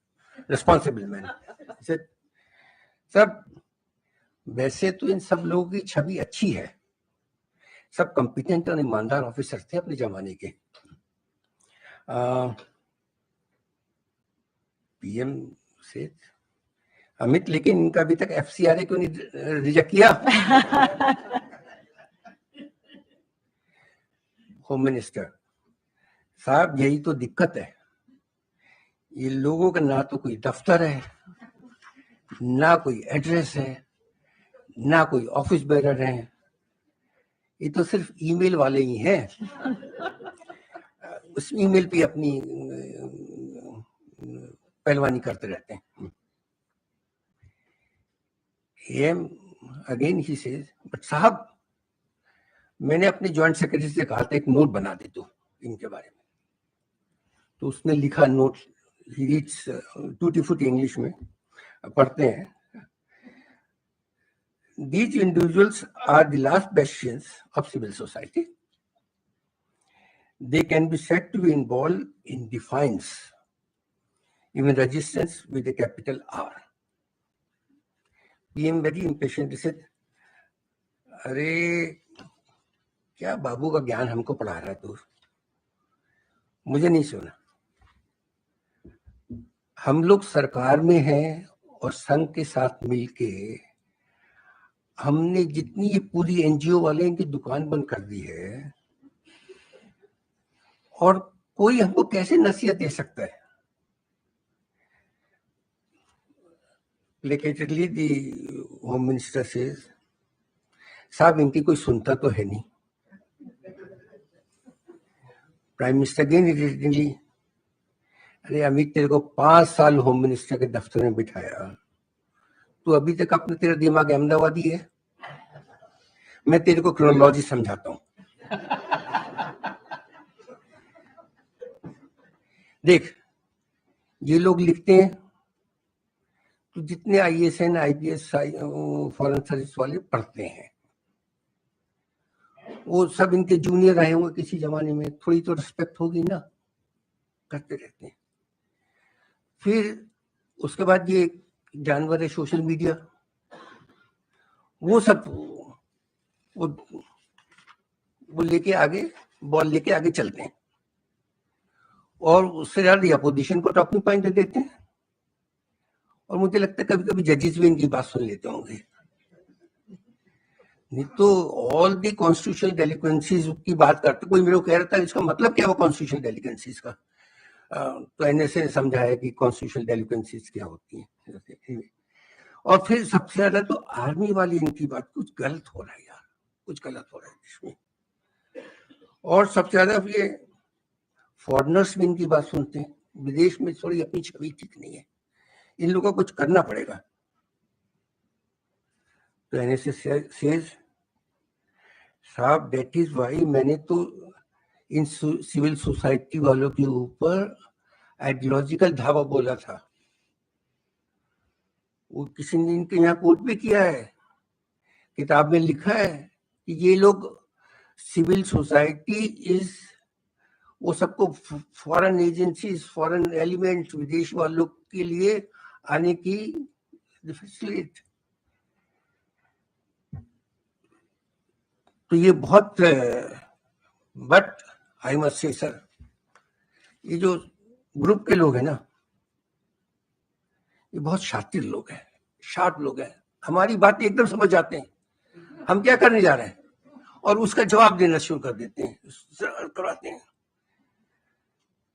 responsible man. He said, सब वैसे तो इन सब लोगों की छवि अच्छी है, सब कॉम्पिटेंट और ईमानदार ऑफिसर थे अपने जमाने के। पीएम से अमित, लेकिन इनका अभी तक FCRA क्यों नहीं रिजेक्ट किया? होम मिनिस्टर साहब, यही तो दिक्कत है, ये लोगों का ना तो कोई दफ्तर है, ना कोई एड्रेस है, ना कोई ऑफिस बेरर है, ये तो सिर्फ ईमेल वाले ही हैं। उस ईमेल पे अपनी पहलवानी करते रहते हैं। अगेन ही सेज, बट साहब मैंने अपने जॉइंट सेक्रेटरी से कहा था एक नोट बना दे तू इनके बारे में, तो उसने लिखा नोट, ही रीड्स टूटी फूटी इंग्लिश में, पढ़ते हैं। These individuals are the last bastions of civil society. They can be said to be involved in defiance, even resistance with a capital R. PM very impatient said, अरे क्या बाबू का ज्ञान हमको पढ़ा रहा है तू, मुझे नहीं सुना। हम लोग सरकार में हैं और संघ के साथ मिलके हमने जितनी ये पूरी एनजीओ वाले इनकी दुकान बंद कर दी है, और कोई हमको कैसे नसीहत दे सकता है? Placatedly the home minister says, साहब इनकी कोई सुनता तो है नहीं। प्राइम मिनिस्टर अगेन इरिटेटिंगली, अरे अमित तेरे को 5 साल होम मिनिस्टर के दफ्तर में बिठाया, तो अभी तक अपने तेरा दिमाग अहमदाबादी है। मैं तेरे को क्रोनोलॉजी समझाता हूं। देख, ये लोग लिखते हैं तो जितने IAS IPS फॉरेन सर्विस वाले पढ़ते हैं, वो सब इनके जूनियर रहे होंगे किसी जमाने में, थोड़ी तो रिस्पेक्ट होगी ना, करते रहते हैं। फिर उसके बाद ये जानवर है सोशल मीडिया, वो सब वो लेके आगे, बॉल लेके आगे चलते हैं, और उससे ज्यादा अपोजिशन को टॉकिंग पॉइंट दे देते हैं। और मुझे लगता है कभी कभी जजेस भी इनकी बात सुन लेते होंगे, नहीं तो ऑल दी कॉन्स्टिट्यूशनल डेलिक्वेंसीज की बात करते। कोई मेरे को कह रहा था इसका मतलब क्या हुआ कॉन्स्टिट्यूशनल डेलिक्वेंसीज का, तो NSA ने समझाया कि कॉन्स्टिट्यूशनल डेलिक्वेंसीज क्या होती हैं। और फिर सबसे ज्यादा तो आर्मी वाली इनकी बात, कुछ गलत हो रहा है यार, कुछ गलत हो रहा है इसमें। और सबसे ज्यादा ये फॉरेनर्स भी इनकी बात सुनते हैं, विदेश में थोड़ी अपनी छवि ठीक नहीं है, इन लोगों को कुछ करना पड़ेगा। तो एनएसएस सेज साहब दैट इज वाई मैंने तो इन सिविल सोसाइटी वालों के ऊपर आइडियोलॉजिकल धावा बोला था। वो किसी ने इनके यहाँ कोट भी किया है, किताब में लिखा है कि ये लोग सिविल सोसाइटी इज, वो सबको फॉरेन एजेंसीज, फॉरेन एलिमेंट्स, विदेश वालों के लिए आने की फैसिलिटेट। तो ये बहुत, but I must say sir, ये जो ग्रुप के लोग हैं ना, ये बहुत शातिर लोग हैं, शार्प लोग हैं, हमारी बातें एकदम समझ जाते हैं हम क्या करने जा रहे हैं और उसका जवाब देना शुरू कर देते हैं, करवाते हैं।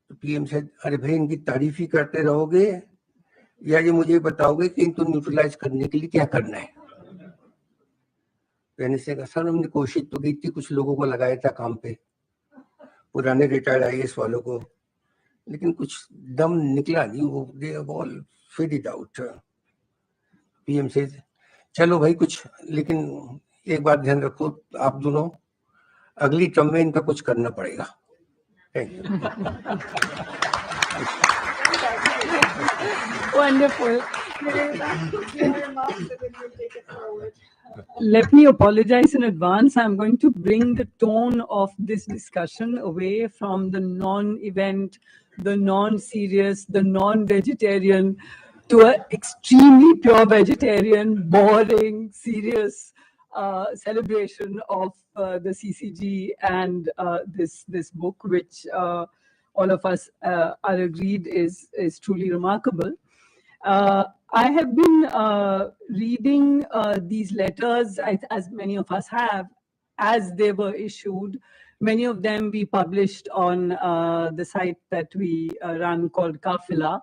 तो पीएम से अरे भाई इनकी तारीफ ही करते रहोगे या ये मुझे बताओगे कि इनको न्यूट्रलाइज करने के लिए क्या करना है। कहने से कहा सर हमने कोशिश तो की थी, कुछ लोगों को लगाया था काम पे, पुराने रिटायर्ड आईएएस वालों को, लेकिन कुछ दम निकला नहीं, वो they all fade it out. PM से चलो भाई कुछ, लेकिन एक बात ध्यान रखो आप दोनों, अगली टर्म में इनका कुछ करना पड़ेगा। Thank you. Wonderful. Let me apologize in advance. I'm going to bring the tone of this discussion away from the non-event, the non-serious, the non-vegetarian, to an extremely pure vegetarian, boring, serious celebration of the CCG and this book, which all of us are agreed is truly remarkable. I have been reading these letters, as many of us have, as they were issued. Many of them we published on the site that we run called Kafila.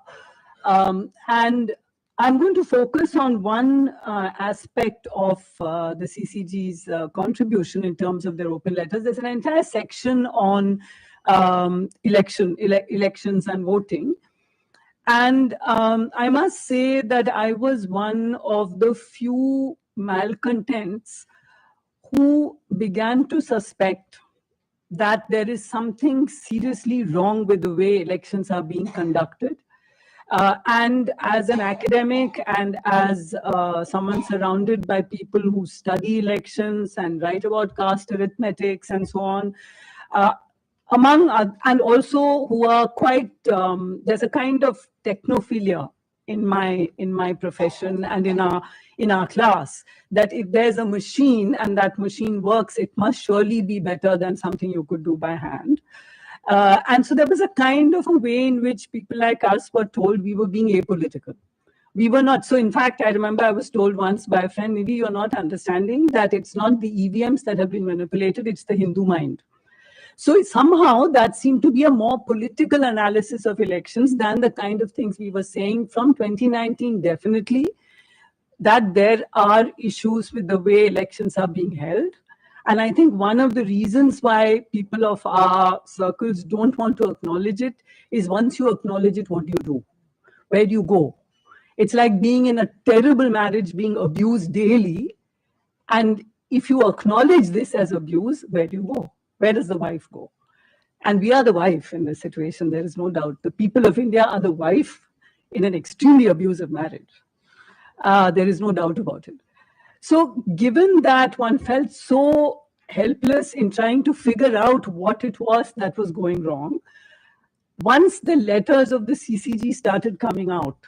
And I'm going to focus on one aspect of the CCG's contribution in terms of their open letters. There's an entire section on elections and voting. And I must say that I was one of the few malcontents who began to suspect that there is something seriously wrong with the way elections are being conducted. And as an academic and as someone surrounded by people who study elections and write about caste arithmetics and so on, and also who are quite, there's a kind of technophilia in my profession and in our class, that if there's a machine and that machine works, it must surely be better than something you could do by hand. And so there was a kind of a way in which people like us were told we were being apolitical. We were not. So in fact, I remember I was told once by a friend, maybe you're not understanding that it's not the EVMs that have been manipulated, it's the Hindu mind. So somehow that seemed to be a more political analysis of elections than the kind of things we were saying from 2019, definitely, that there are issues with the way elections are being held. And I think one of the reasons why people of our circles don't want to acknowledge it is once you acknowledge it, what do you do? Where do you go? It's like being in a terrible marriage, being abused daily. And if you acknowledge this as abuse, where do you go? Where does the wife go? And we are the wife in this situation, there is no doubt. The people of India are the wife in an extremely abusive marriage. There is no doubt about it. So given that one felt so helpless in trying to figure out what it was that was going wrong, once the letters of the CCG started coming out,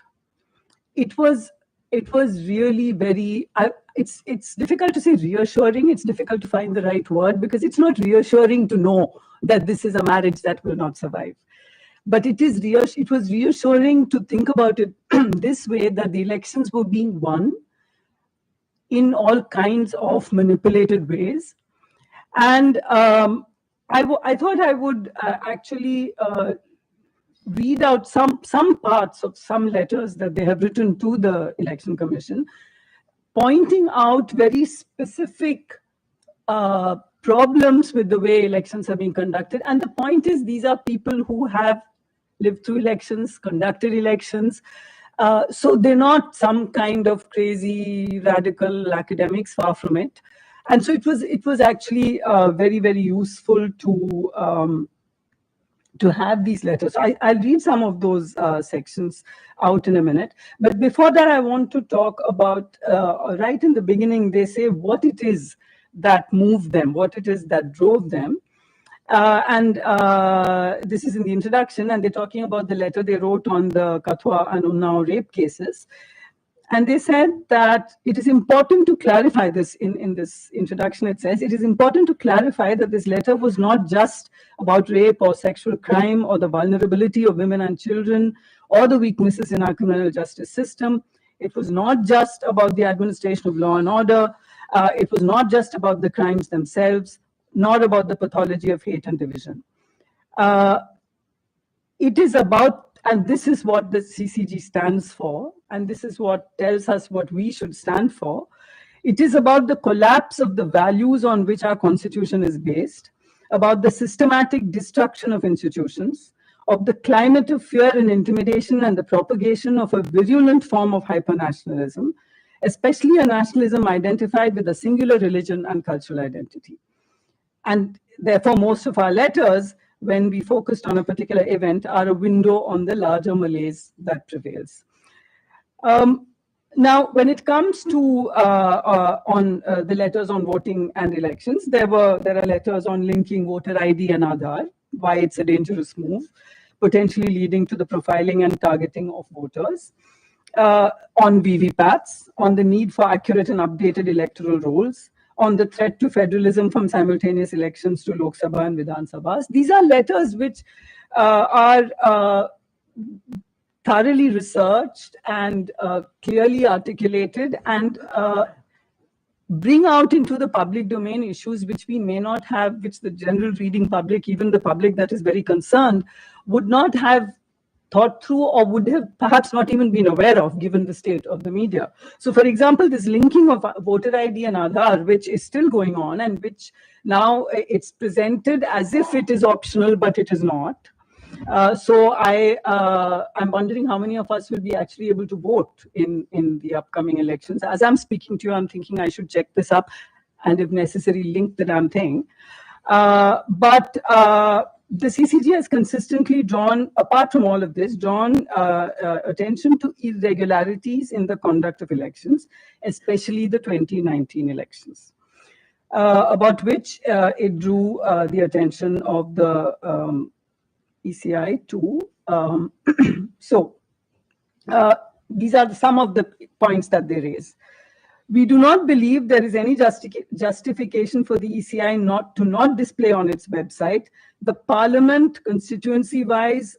it was really very, it's difficult to say reassuring, it's difficult to find the right word, because it's not reassuring to know that this is a marriage that will not survive. But it was reassuring to think about it this way, that the elections were being won in all kinds of manipulated ways. And I thought I would actually read out some parts of some letters that they have written to the Election Commission, pointing out very specific problems with the way elections are being conducted. And the point is, these are people who have lived through elections, conducted elections. So they're not some kind of crazy radical academics, far from it. And so it was actually very, very useful to have these letters. I'll read some of those sections out in a minute. But before that, I want to talk about, right in the beginning, they say what it is that moved them, what it is that drove them. This is in the introduction, and they're talking about the letter they wrote on the Kathua and Unnao rape cases. And they said that it is important to clarify this in this introduction. It says, it is important to clarify that this letter was not just about rape or sexual crime or the vulnerability of women and children or the weaknesses in our criminal justice system. It was not just about the administration of law and order. It was not just about the crimes themselves, nor about the pathology of hate and division. It is about, and this is what the CCG stands for, and this is what tells us what we should stand for. It is about the collapse of the values on which our constitution is based, about the systematic destruction of institutions, of the climate of fear and intimidation and the propagation of a virulent form of hypernationalism, especially a nationalism identified with a singular religion and cultural identity. And therefore, most of our letters, when we focused on a particular event, are a window on the larger malaise that prevails. Now, when it comes to the letters on voting and elections, there are letters on linking voter ID and Aadhaar, why it's a dangerous move, potentially leading to the profiling and targeting of voters, on VVPATs, on the need for accurate and updated electoral rolls, on the threat to federalism from simultaneous elections to Lok Sabha and Vidhan Sabhas. These are letters which are thoroughly researched and clearly articulated and bring out into the public domain issues which we may not have, which the general reading public, even the public that is very concerned, would not have thought through or would have perhaps not even been aware of, given the state of the media. So, for example, this linking of voter ID and Aadhaar, which is still going on and which now it's presented as if it is optional, but it is not. So I'm wondering how many of us will be actually able to vote in the upcoming elections. As I'm speaking to you, I'm thinking I should check this up and if necessary, link the damn thing. The CCG has consistently drawn, apart from all of this, drawn attention to irregularities in the conduct of elections, especially the 2019 elections, about which it drew the attention of the ECI too. These are some of the points that they raise. We do not believe there is any justification for the ECI not display on its website the Parliament constituency-wise,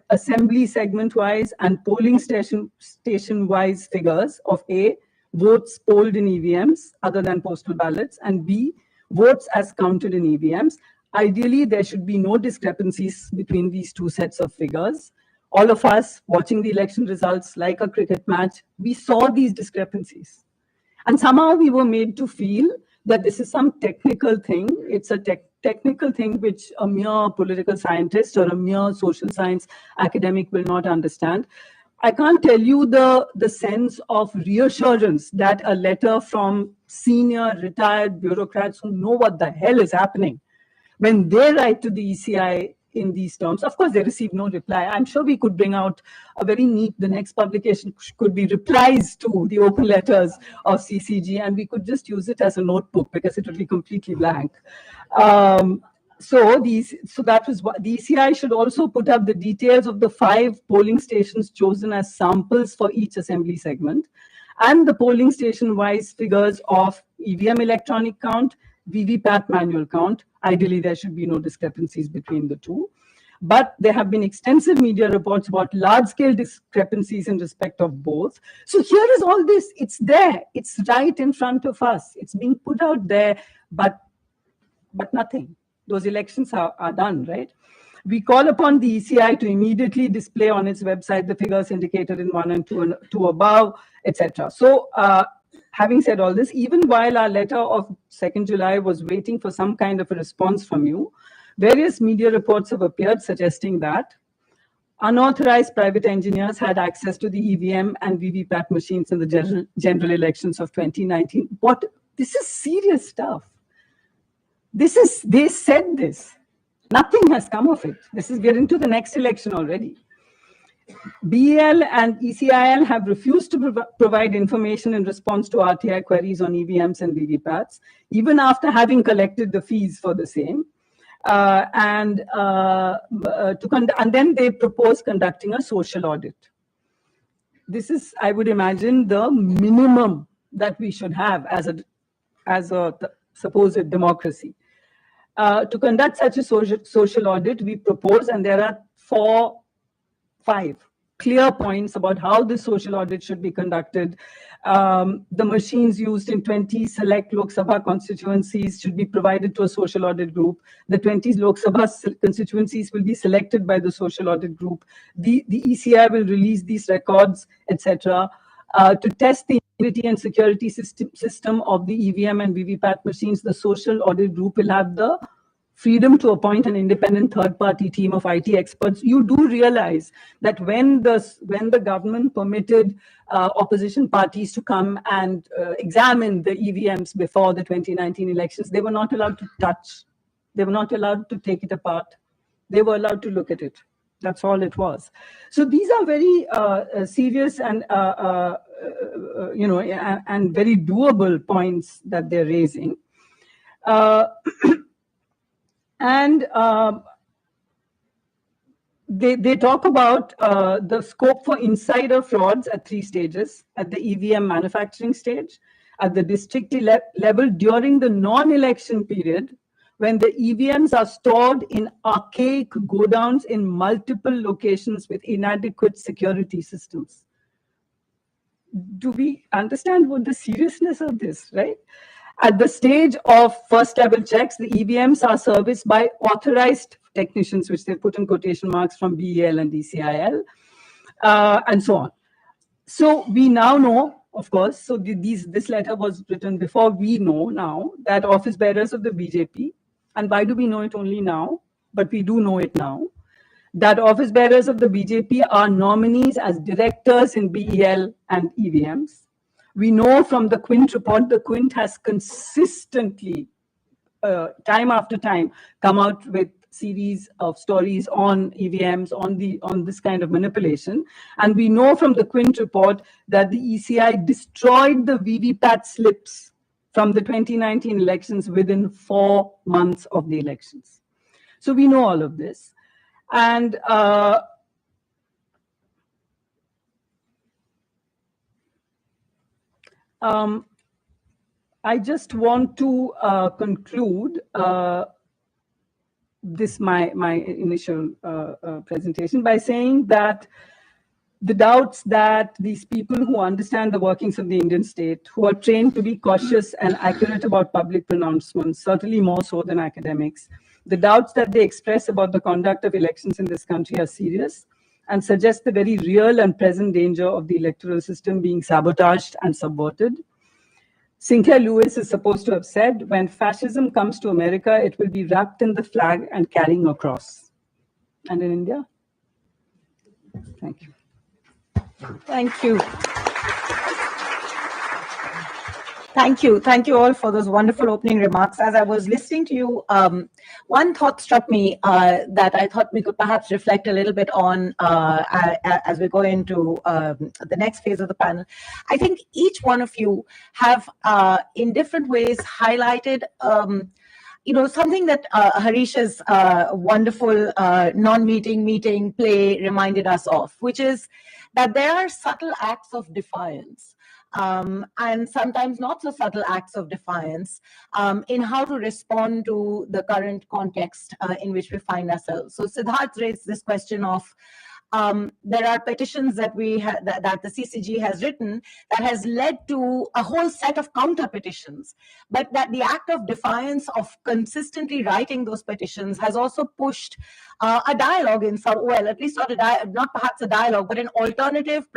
assembly segment-wise, and polling station-wise figures of A, votes polled in EVMs other than postal ballots, and B, votes as counted in EVMs. Ideally, there should be no discrepancies between these two sets of figures. All of us watching the election results like a cricket match, we saw these discrepancies. And somehow we were made to feel that this is some technical thing. It's a technical thing which a mere political scientist or a mere social science academic will not understand. I can't tell you the sense of reassurance that a letter from senior retired bureaucrats who know what the hell is happening, when they write to the ECI in these terms, of course, they receive no reply. I'm sure we could bring out a very neat, the next publication could be replies to the open letters of CCG, and we could just use it as a notebook because it would be completely blank. So that was what the ECI should also put up the details of the 5 polling stations chosen as samples for each assembly segment, and the polling station-wise figures of EVM electronic count, VVPAT manual count. Ideally, there should be no discrepancies between the two. But there have been extensive media reports about large-scale discrepancies in respect of both. So here is all this. It's there. It's right in front of us. It's being put out there, but nothing. Those elections are done, right? We call upon the ECI to immediately display on its website the figures indicated in 1 and 2 above, etc. So having said all this, even while our letter of 2nd July was waiting for some kind of a response from you, various media reports have appeared suggesting that unauthorized private engineers had access to the EVM and VVPAT machines in the general elections of 2019. This is serious stuff. They said this. Nothing has come of it. We're into the next election already. BEL and ECIL have refused to provide information in response to RTI queries on EVMs and VVPATs, even after having collected the fees for the same. And then they propose conducting a social audit. This is, I would imagine, the minimum that we should have as a supposed democracy. To conduct such a social audit, we propose, and there are 5 clear points about how the social audit should be conducted. The machines used in 20 select Lok Sabha constituencies should be provided to a social audit group. The 20 Lok Sabha constituencies will be selected by the social audit group. The ECI will release these records, etc. To test the integrity and security system of the EVM and VVPAT machines, the social audit group will have the freedom to appoint an independent third-party team of IT experts. You do realize that when the government permitted opposition parties to come and examine the EVMs before the 2019 elections, they were not allowed to touch. They were not allowed to take it apart. They were allowed to look at it. That's all it was. So these are very serious and and very doable points that they're raising. And they talk about the scope for insider frauds at 3 stages: at the EVM manufacturing stage, at the district level during the non-election period, when the EVMs are stored in archaic godowns in multiple locations with inadequate security systems. Do we understand what the seriousness of this, right? At the stage of first level checks, the EVMs are serviced by authorized technicians, which they put in quotation marks, from BEL and DCIL, and so on. So we now know, of course, so this letter was written before we know now that office bearers of the BJP, and why do we know it only now? But we do know it now, that office bearers of the BJP are nominees as directors in BEL and EVMs. We know from the Quint report, the Quint has consistently, time after time, come out with series of stories on EVMs, on this kind of manipulation. And we know from the Quint report that the ECI destroyed the VVPAT slips from the 2019 elections within 4 months of the elections. So we know all of this. And I just want to conclude my initial presentation by saying that the doubts that these people who understand the workings of the Indian state, who are trained to be cautious and accurate about public pronouncements, certainly more so than academics, the doubts that they express about the conduct of elections in this country are serious and suggest the very real and present danger of the electoral system being sabotaged and subverted. Sinclair Lewis is supposed to have said, when fascism comes to America, it will be wrapped in the flag and carrying a cross. And in India? Thank you. Thank you. Thank you all for those wonderful opening remarks. As I was listening to you, one thought struck me that I thought we could perhaps reflect a little bit on as we go into the next phase of the panel. I think each one of you have, in different ways, highlighted something that Harish's wonderful non-meeting play reminded us of, which is that there are subtle acts of defiance, and sometimes not so subtle acts of defiance in how to respond to the current context in which we find ourselves. So Siddharth raised this question of there are petitions that that the CCG has written that has led to a whole set of counter petitions, but that the act of defiance of consistently writing those petitions has also pushed a dialogue in some, well, at least not perhaps a dialogue, but an alternative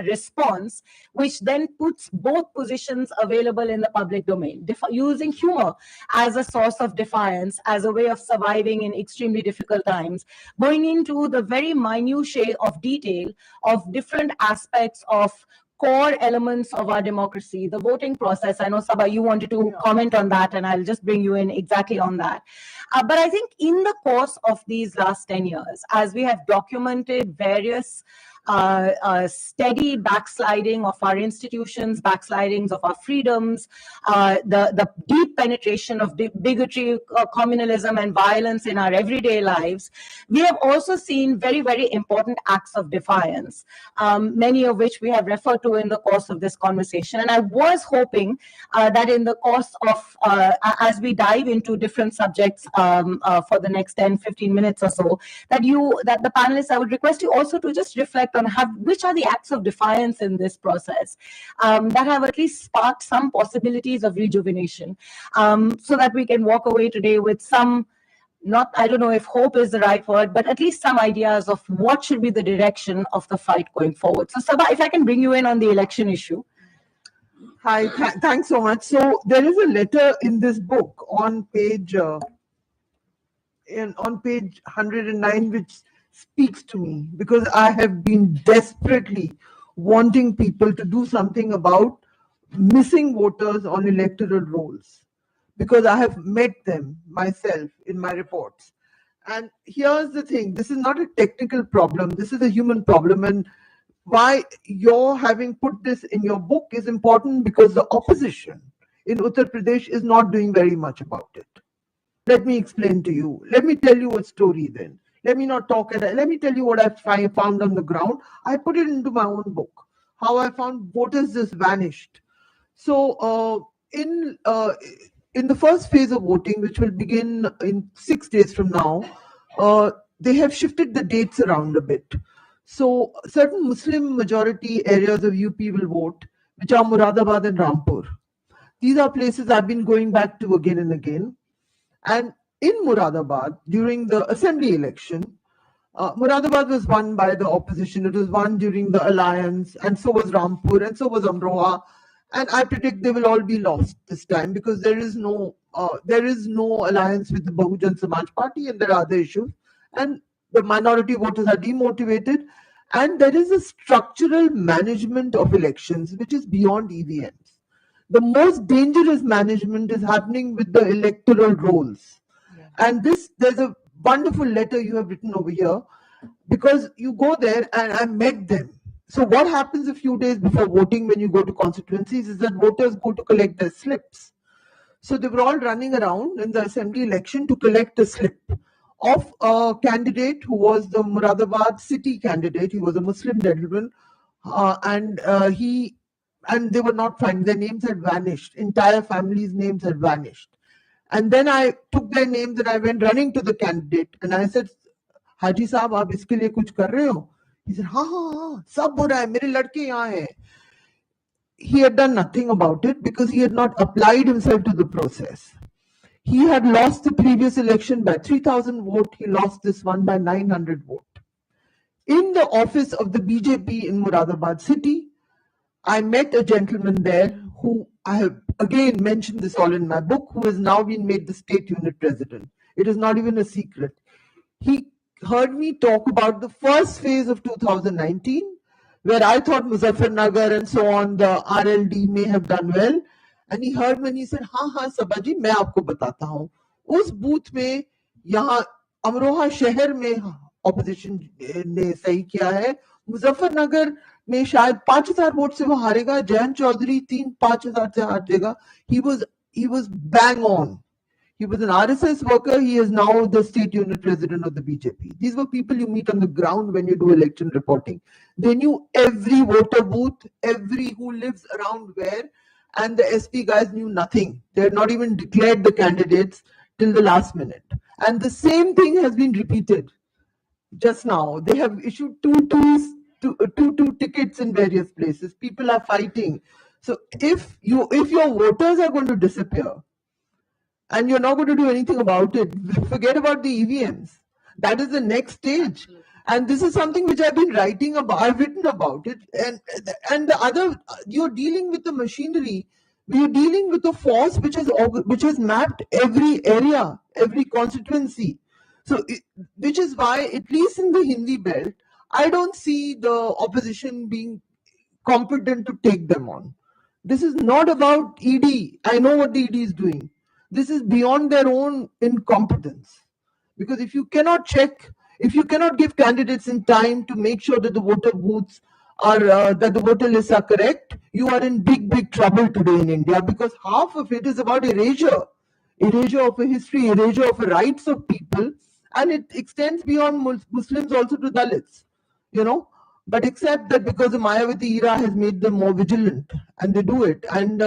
response, which then puts both positions available in the public domain, using humor as a source of defiance, as a way of surviving in extremely difficult times, going into the very minutiae of detail of different aspects of core elements of our democracy, the voting process. I know, Sabha, you wanted to comment on that, and I'll just bring you in exactly on that. But I think in the course of these last 10 years, as we have documented various steady backsliding of our institutions, backslidings of our freedoms, the deep penetration of bigotry, communalism, and violence in our everyday lives, we have also seen very, very important acts of defiance, many of which we have referred to in the course of this conversation. And I was hoping that in the course of, as we dive into different subjects for the next 10, 15 minutes or so, that the panelists, I would request you also to just reflect on which are the acts of defiance in this process that have at least sparked some possibilities of rejuvenation, so that we can walk away today with some, I don't know if hope is the right word, but at least some ideas of what should be the direction of the fight going forward. So Sabha, if I can bring you in on the election issue. Hi, thanks so much. So there is a letter in this book on page 109, which speaks to me, because I have been desperately wanting people to do something about missing voters on electoral rolls, because I have met them myself in my reports. And here's the thing, this is not a technical problem, this is a human problem. And why you're having put this in your book is important, because the opposition in Uttar Pradesh is not doing very much about it. Let me explain to you. Let me tell you a story then. Let me not talk. Let me tell you what I found on the ground. I put it into my own book. How I found voters just vanished. So in the first phase of voting, which will begin in 6 days from now, they have shifted the dates around a bit. So certain Muslim majority areas of UP will vote, which are Muradabad and Rampur. These are places I've been going back to again and again. And in Muradabad, during the assembly election, Muradabad was won by the opposition. It was won during the alliance, and so was Rampur, and so was Amroha. And I predict they will all be lost this time, because there is no alliance with the Bahujan Samaj Party, and there are other issues. And the minority voters are demotivated. And there is a structural management of elections which is beyond EVMs. The most dangerous management is happening with the electoral rolls. Yeah. And there's a wonderful letter you have written over here, because you go there, and I met them. So what happens a few days before voting when you go to constituencies is that voters go to collect their slips. So they were all running around in the assembly election to collect a slip of a candidate who was the Muradabad city candidate. He was a Muslim gentleman, and they were not finding. Their names had vanished. Entire families' names had vanished. And then I took their names and I went running to the candidate and I said, Haji Saab, aap iske liye kuch kar rahe ho? He said, हाँ, सब हो रहा है, मेरे लड़के यहाँ हैं. He had done nothing about it because he had not applied himself to the process. He had lost the previous election by 3,000 votes. He lost this one by 900 votes. In the office of the BJP in Muradabad city, I met a gentleman there who I have again mentioned this all in my book, who has now been made the state unit president. It is not even a secret. He heard me talk about the first phase of 2019, where I thought Muzaffarnagar and so on, the RLD may have done well. And he heard me and he said, हाँ सबा जी मैं आपको बताता हूँ उस booth में यहाँ अमरोहा शहर में ऑपोजिशन ने सही किया है मुजफ्फरनगर में शायद 5,000 वोट से वो हारेगा जयंत चौधरी 3-5,000 से हार जाएगा he was bang on. He was an RSS worker. He is now the state unit president of the BJP. These were people you meet on the ground when you do election reporting. They knew every voter booth, every who lives around where. And the SP guys knew nothing. They had not even declared the candidates till the last minute. And the same thing has been repeated. just now. They have issued two tickets in various places. People are fighting. So if your voters are going to disappear and you're not going to do anything about it, forget about the EVMs. That is the next stage. And this is something which I've been writing about. I've written about it. And the other, you're dealing with the machinery. We're dealing with a force which has mapped every area, every constituency. So, which is why, at least in the Hindi belt, I don't see the opposition being competent to take them on. This is not about ED. I know what the ED is doing. This is beyond their own incompetence. Because if you cannot check, if you cannot give candidates in time to make sure that the voter booths are, that the voter lists are correct, you are in big trouble today in India, because half of it is about erasure. Erasure of a history, erasure of the rights of people, and it extends beyond Muslims also to Dalits, you know. But except that because the Mayavati era has made them more vigilant, and they do it. And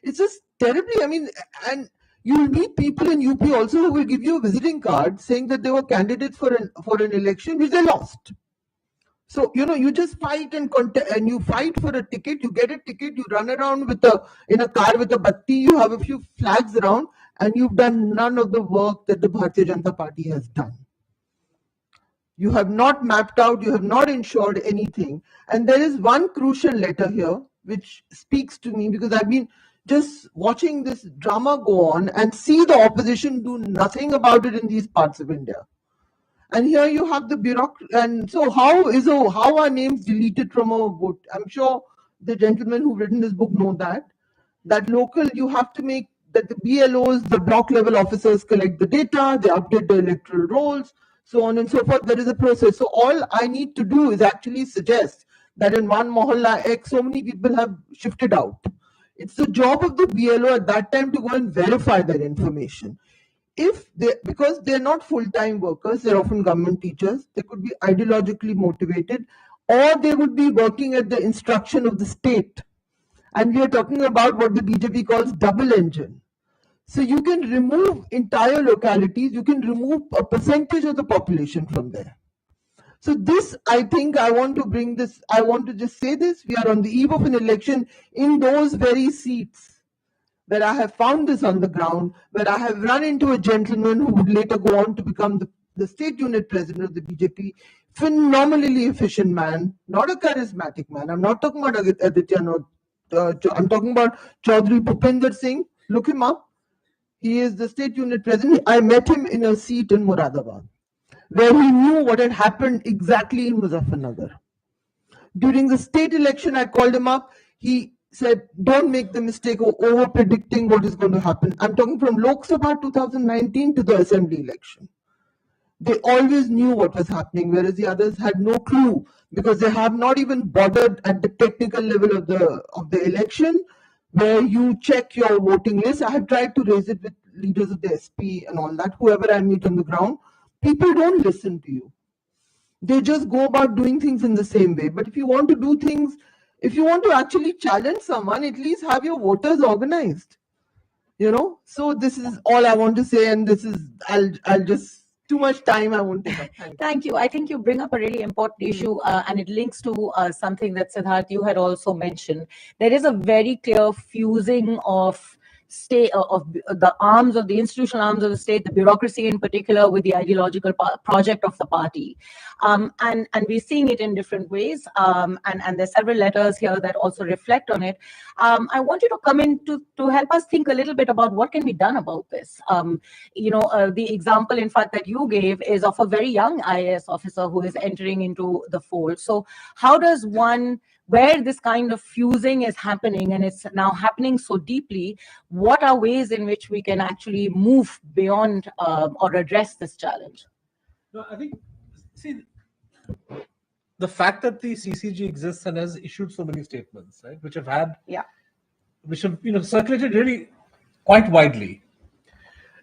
it's just terribly, I mean, and you'll meet people in UP also who will give you a visiting card saying that they were candidates for an election which they lost. So, you know, you just fight and you fight for a ticket, you get a ticket, you run around in a car with a batti, you have a few flags around, and you've done none of the work that the Bharatiya Janata Party has done. You have not mapped out, you have not ensured anything. And there is one crucial letter here which speaks to me, because I've been just watching this drama go on and see the opposition do nothing about it in these parts of India. And here you have the bureaucracy. And so how are names deleted from a vote? I'm sure the gentlemen who've written this book know that local, you have to make that the BLOs, the block level officers, collect the data, they update the electoral rolls, so on and so forth. There is a process. So all I need to do is actually suggest that in one mohalla X, so many people have shifted out. It's the job of the BLO at that time to go and verify that information. Because they're not full-time workers, they're often government teachers, they could be ideologically motivated, or they would be working at the instruction of the state. And we are talking about what the BJP calls double engine. So you can remove entire localities, you can remove a percentage of the population from there. So this, I think I want to just say this, we are on the eve of an election in those very seats where I have found this on the ground, where I have run into a gentleman who would later go on to become the state unit president of the BJP, phenomenally efficient man, not a charismatic man. I'm not talking about Aditya, I'm talking about Chaudhry Bhupinder Singh. Look him up. He is the state unit president. I met him in a seat in Moradabad, where he knew what had happened exactly in Muzaffarnagar. During the state election, I called him up. He said, don't make the mistake of over predicting what is going to happen. I'm talking from Lok Sabha 2019 to the assembly election. They always knew what was happening, whereas the others had no clue, because they have not even bothered at the technical level of the election, where you check your voting list. I have tried to raise it with leaders of the SP and all that, whoever I meet on the ground. People don't listen to you. They just go about doing things in the same way. But if you want to do things, if you want to actually challenge someone, at least have your voters organized. You know, so this is all I want to say, and this is I'll just too much time I won't take up. Thank you. I think you bring up a really important issue, and it links to something that Siddharth you had also mentioned. There is a very clear fusing of state of the arms of the institutional arms of the state, the bureaucracy in particular, with the ideological project of the party, and we're seeing it in different ways. And there's several letters here that also reflect on it. I want you to come in to help us think a little bit about what can be done about this. You know, the example, in fact, that you gave is of a very young IAS officer who is entering into the fold. So how does one, where this kind of fusing is happening, and it's now happening so deeply, what are ways in which we can actually move beyond or address this challenge? No, I think, see, the fact that the CCG exists and has issued so many statements, right, which have had, which have, you know, circulated really quite widely.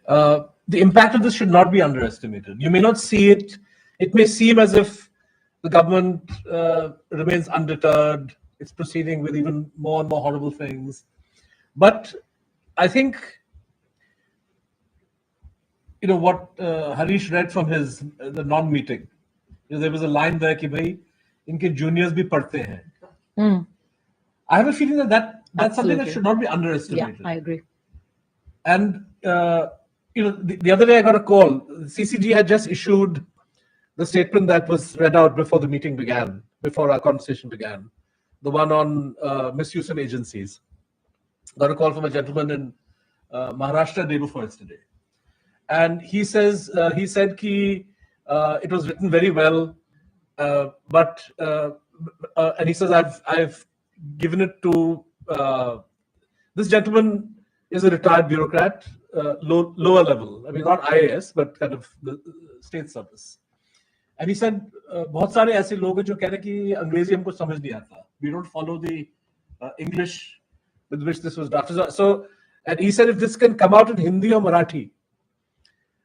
The impact of this should not be underestimated. You may not see it. It may seem as if the government remains undeterred. It's proceeding with even more and more horrible things. But I think, you know, what Harish read from the non-meeting, There was a line there कि भाई इनके juniors भी पढ़ते हैं. Hmm. I have a feeling that's something that Absolutely. should not be Yeah, underestimated. I agree. And the other day I got a call. CCG had just issued the statement that was read out before the meeting began, before our conversation began, the one on misuse of agencies. Got a call from a gentleman in Maharashtra day before yesterday, and he said it was written very well, but and he says I've given it to this gentleman is a retired bureaucrat, lower level. I mean, not IAS, but kind of the state service. And he said, बहुत सारे ऐसे लोग हैं जो कह रहे हैं कि अंग्रेजी हमको समझ नहीं आता. We don't follow the English with which this was drafted. So, and he said if this can come out in Hindi or Marathi,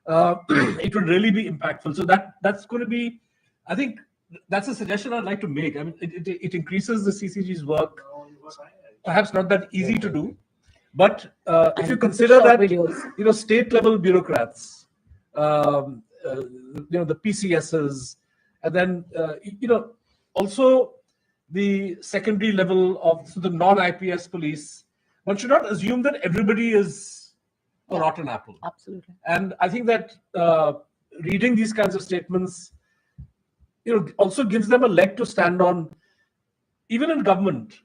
it would really be impactful. So that's going to be, I think, that's a suggestion I'd like to make. I mean, it increases the CCG's work. Perhaps not that easy to do, but if you consider that state level bureaucrats, the PCSs, and then also the secondary level of the non-IPS police, one should not assume that everybody is a rotten apple. Absolutely. And I think that reading these kinds of statements, also gives them a leg to stand on. Even in government,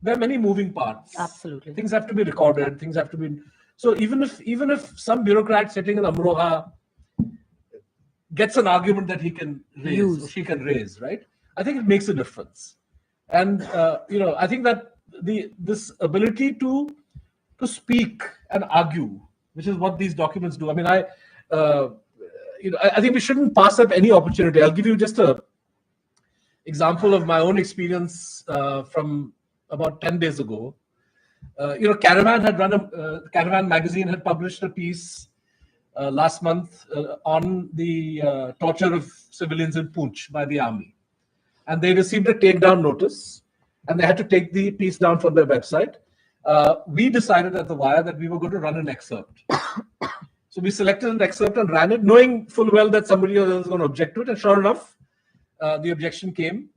there are many moving parts. Absolutely. Things have to be recorded. Things have to be. So even if some bureaucrat sitting in Amroha gets an argument that he can raise or she can raise, right? I think it makes a difference. And I think that this ability to speak and argue, which is what these documents do. I mean, I think we shouldn't pass up any opportunity. I'll give you just a example of my own experience from about 10 days ago. Caravan magazine had published a piece last month on the torture of civilians in Poonch by the army. And they received a takedown notice, and they had to take the piece down from their website. We decided at The Wire that we were going to run an excerpt. So we selected an excerpt and ran it, knowing full well that somebody else was going to object to it. And sure enough, the objection came.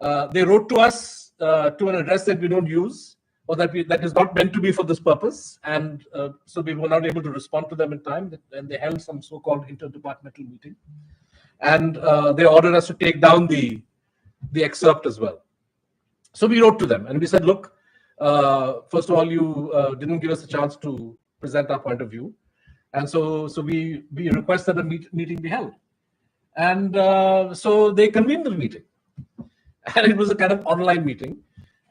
They wrote to us to an address that we don't use, or that is not meant to be for this purpose. And so we were not able to respond to them in time. And they held some so-called interdepartmental meeting. And they ordered us to take down the excerpt as well. So we wrote to them and we said, look, first of all, you didn't give us a chance to present our point of view. And so we request that a meeting be held. And so they convened the meeting. And it was a kind of online meeting.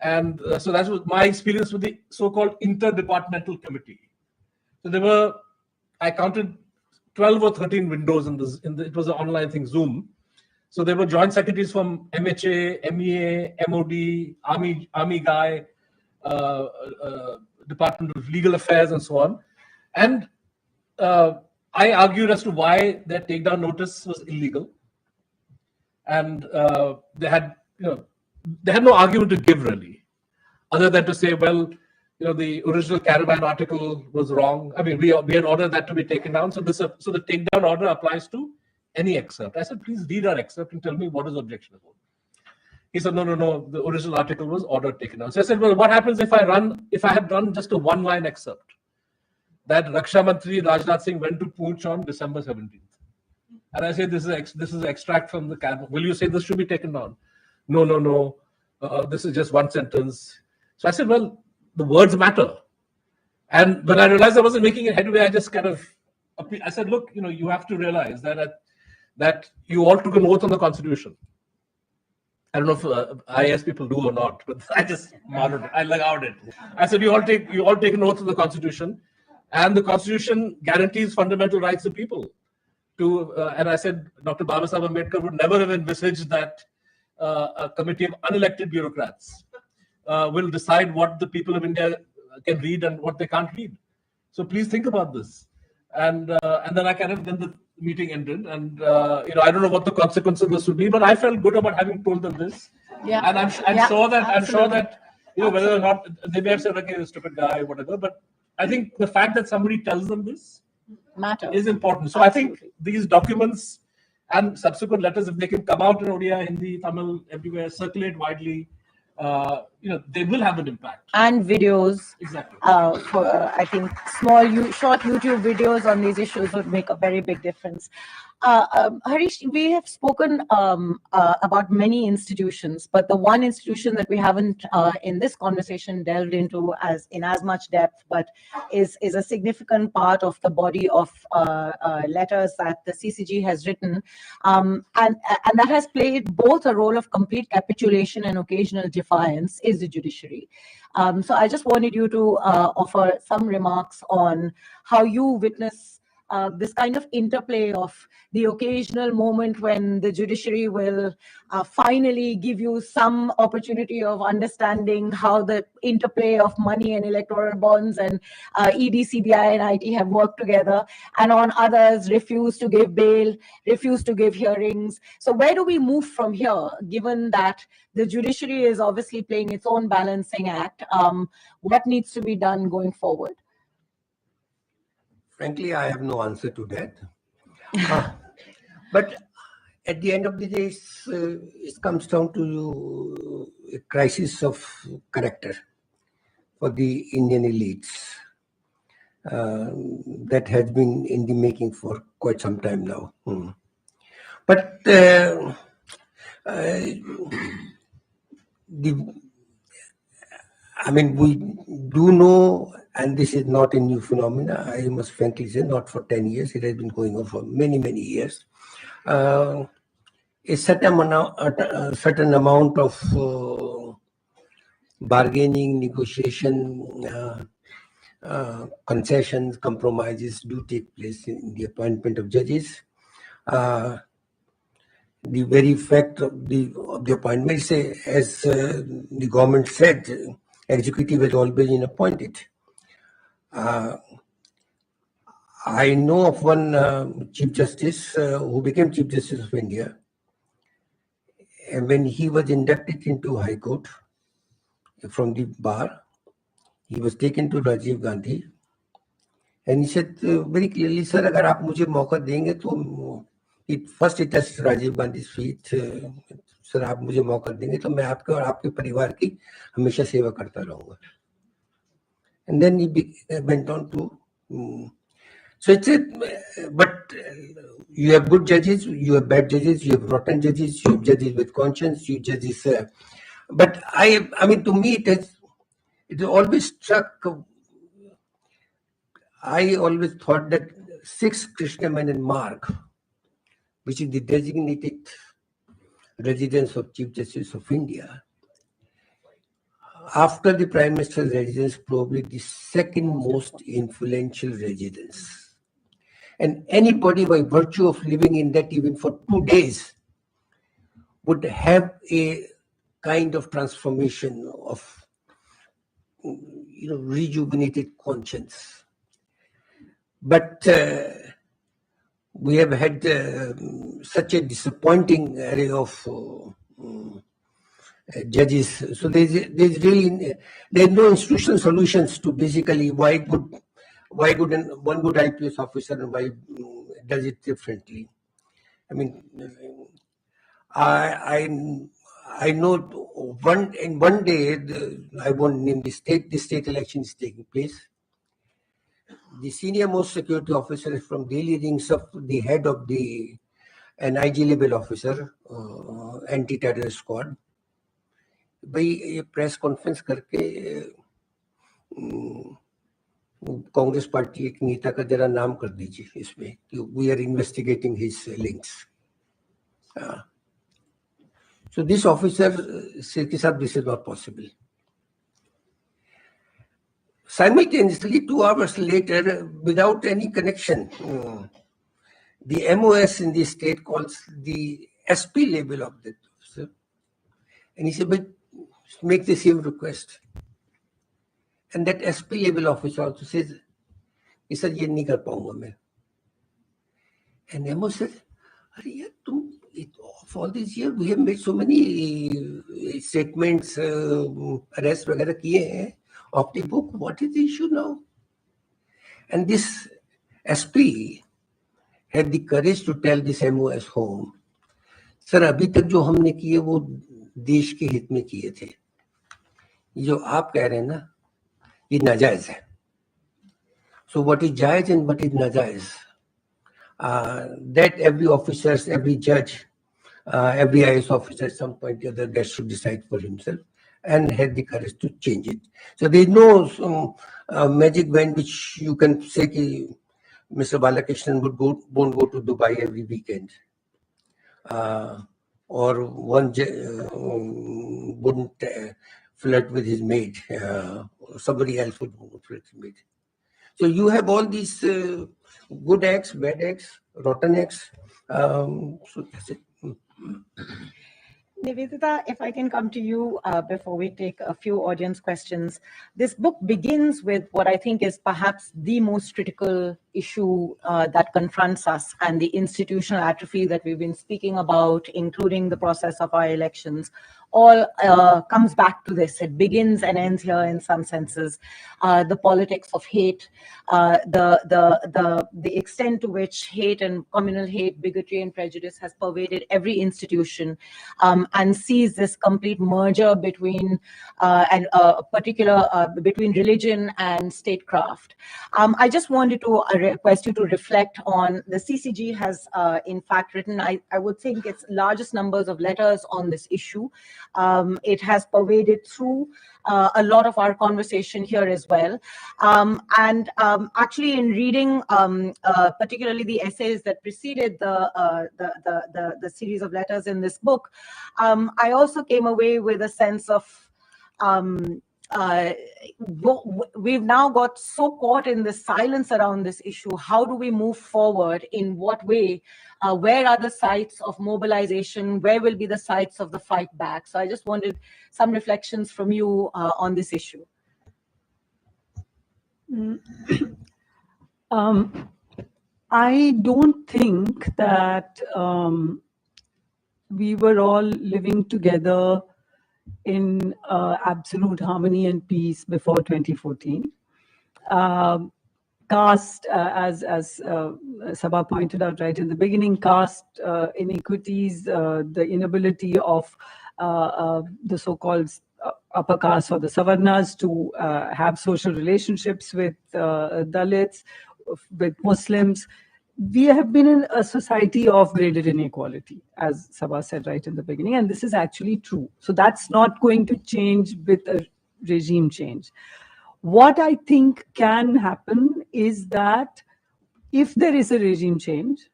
And so that was my experience with the so-called interdepartmental committee. So I counted 12 or 13 windows it was an online thing, Zoom. So there were joint secretaries from MHA, MEA, MOD, Army guy, Department of Legal Affairs, and so on. And I argued as to why their takedown notice was illegal. And they had no argument to give really, other than to say, well, the original Caravan article was wrong. I mean, we had ordered that to be taken down. So the takedown order applies to any excerpt. I said, please read our excerpt and tell me what is objectionable. He said, no, the original article was ordered taken down. So I said, well, what happens if I had run just a one-line excerpt? That Raksha Mantri Rajnath Singh went to Poonch on December 17th. And I say, this is an extract from the Caravan. Will you say this should be taken down? No. This is just one sentence. So I said, well, the words matter. And when I realized I wasn't making a headway, I just I said, look, you have to realize that you all took an oath on the Constitution. I don't know if IAS people do or not, but I just modeled it. I allowed it. I said, you all take an oath on the Constitution, and the Constitution guarantees fundamental rights of people. And I said, Dr. Babasaheb Ambedkar would never have envisaged that a committee of unelected bureaucrats will decide what the people of India can read and what they can't read. So please think about this. And then then the meeting ended, and I don't know what the consequences of this would be, but I felt good about having told them this. Yeah. And I'm sure that whether or not they may have said, okay, a stupid guy, whatever, but I think the fact that somebody tells them this is important. So I think these documents and subsequent letters, if they can come out in Odia, Hindi, Tamil, everywhere, circulate widely, they will have an impact. And videos. Exactly. I think short YouTube videos on these issues would make a very big difference. Harish, we have spoken about many institutions, but the one institution that we haven't in this conversation delved into in as much depth, but is a significant part of the body of letters that the CCG has written, and that has played both a role of complete capitulation and occasional defiance, is the judiciary. So I just wanted you to offer some remarks on how you witness this kind of interplay of the occasional moment when the judiciary will finally give you some opportunity of understanding how the interplay of money and electoral bonds and ED, CBI and IT have worked together, and on others refuse to give bail, refuse to give hearings. So where do we move from here, given that the judiciary is obviously playing its own balancing act? What needs to be done going forward? Frankly, I have no answer to that. But at the end of the day, it comes down to a crisis of character for the Indian elites that has been in the making for quite some time now. But we do know, and this is not a new phenomena, I must frankly say, not for 10 years, it has been going on for many, many years. A certain amount of bargaining, negotiation, concessions, compromises do take place in the appointment of judges. The very fact of the appointment, as the government said, executive has always been appointed. I know of one Chief Justice who became Chief Justice of India, and when he was inducted into High Court from the bar, he was taken to Rajiv Gandhi, and he said very clearly, "Sir, agar aap mujhe mauka denge to," first he touched Rajiv Gandhi's feet. "Sir, aap mujhe mauka denge to main aapke aur aapke parivar ki hamesha seva karta rahunga." And then he went on to. So it's but you have good judges, you have bad judges, you have rotten judges, you have judges with conscience, you judges. But to me, it has always struck. I always thought that 6 Krishna Menon Marg, which is the designated residence of Chief Justice of India, after the Prime Minister's residence, probably the second most influential residence. And anybody, by virtue of living in that even for 2 days, would have a kind of transformation of, rejuvenated conscience. But we have had such a disappointing array of judges. So there's no institutional solutions to basically why would one good IPS officer and why does it differently. I know in one day, I won't name the state election is taking place. The senior most security officer from Delhi rings up the head of an IG level officer, anti-terror squad. भाई ये press conference करके Congress party एक नेता का जरा नाम कर दीजिए इसमें कि we are investigating his links. So this officer said that this is not possible. Simultaneously, 2 hours later, without any connection, the MOS in the state calls the SP level of that officer, and he said, "But make the same request." And that SP level officer also says, "Sir, ye nahi kar paunga main." And MOS says, "Of all these years, we have made so many statements, arrests, वगैरह किए हैं of the book. What is the issue now?" And this SP had the courage to tell this MOS home, sir अभी तक जो हमने किए वो देश के हित में किए थे, जो आप कह रहे हैं ना ये नाजायज है. So what is जायज and what is नाजायज, that every officer, every judge, every IAS officer at some point or the other that should decide for himself and had the courage to change it. So there is no magic wand which you can say कि Mr. Balakrishnan won't go to Dubai every weekend. Or one wouldn't flirt with his maid. Somebody else would flirt with his maid. So you have all these good acts, bad acts, rotten acts. So that's it. Nivedita, if I can come to you before we take a few audience questions. This book begins with what I think is perhaps the most critical issue that confronts us, and the institutional atrophy that we've been speaking about, including the process of our elections, all comes back to this. It begins and ends here in some senses. The politics of hate, the extent to which hate and communal hate, bigotry and prejudice has pervaded every institution, and sees this complete merger between between religion and statecraft. I just wanted to request you to reflect on the CCG has in fact written, I would think, its largest numbers of letters on this issue. It has pervaded through a lot of our conversation here as well. Actually, in reading particularly the essays that preceded the series of letters in this book, I also came away with a sense of we've now got so caught in the silence around this issue. How do we move forward? In what way? Where are the sites of mobilization? Where will be the sites of the fight back? So I just wanted some reflections from you on this issue. I don't think that we were all living together in absolute harmony and peace before 2014. Caste, as Sabha pointed out right in the beginning, caste inequities, the inability of the so-called upper caste or the Savarnas to have social relationships with Dalits, with Muslims. We have been in a society of graded inequality, as Sabha said right in the beginning, and this is actually true. So that's not going to change with a regime change. What I think can happen is that if there is a regime change,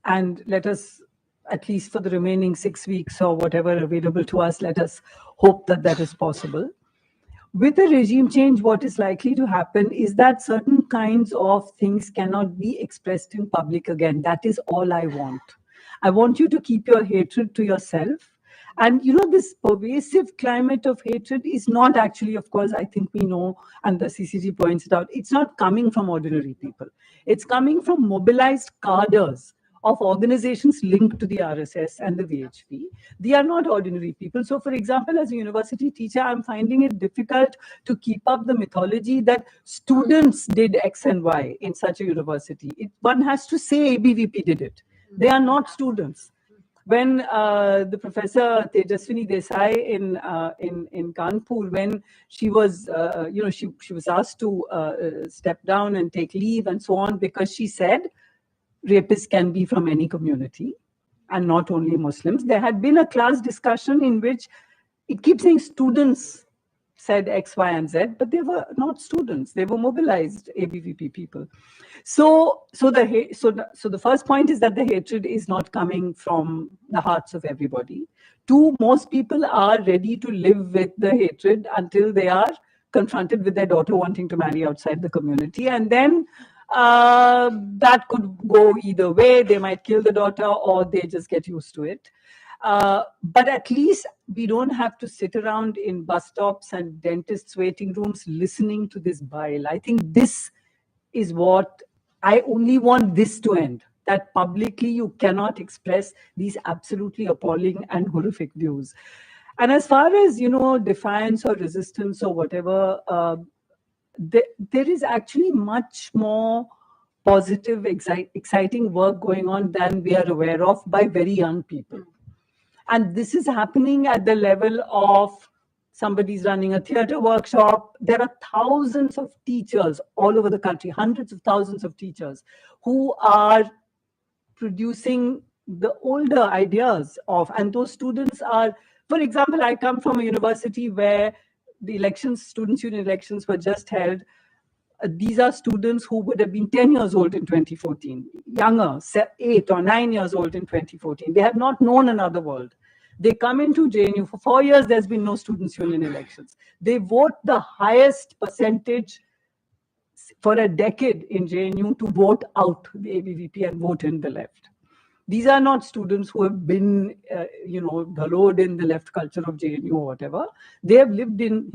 and let us, at least for the remaining 6 weeks or whatever available to us, let us hope that that is possible. With a regime change, what is likely to happen is that certain kinds of things cannot be expressed in public again. That is all I want. I want you to keep your hatred to yourself. And you know, this pervasive climate of hatred is not actually, of course, I think we know, and the CCG points it out, it's not coming from ordinary people. It's coming from mobilized cadres of organizations linked to the RSS and the VHP. They are not ordinary people. So, for example, as a university teacher, I'm finding it difficult to keep up the mythology that students did X and Y in such a university. One has to say ABVP did it. They are not students. When the professor Tejaswini Desai in Kanpur, when she was, she was asked to step down and take leave and so on, because she said rapists can be from any community and not only Muslims. There had been a class discussion in which it keeps saying students said X, Y, and Z, but they were not students. They were mobilized ABVP people. So the first point is that the hatred is not coming from the hearts of everybody. Two, most people are ready to live with the hatred until they are confronted with their daughter wanting to marry outside the community. And then that could go either way. They might kill the daughter or they just get used to it. But at least we don't have to sit around in bus stops and dentists' waiting rooms listening to this bile. I think this is what I only want this to end, that publicly you cannot express these absolutely appalling and horrific views. And as far as, defiance or resistance or whatever, there is actually much more positive, exciting work going on than we are aware of by very young people. And this is happening at the level of somebody's running a theater workshop. There are thousands of teachers all over the country, hundreds of thousands of teachers who are producing the older ideas of, and those students are, for example, I come from a university where the elections, students' union elections were just held. These are students who would have been 10 years old in 2014, younger, 8 or 9 years old in 2014. They have not known another world. They come into JNU. For 4 years, there's been no students' union elections. They vote the highest percentage for a decade in JNU to vote out the ABVP and vote in the left. These are not students who have been, gallowed in the left culture of JNU or whatever. They have lived in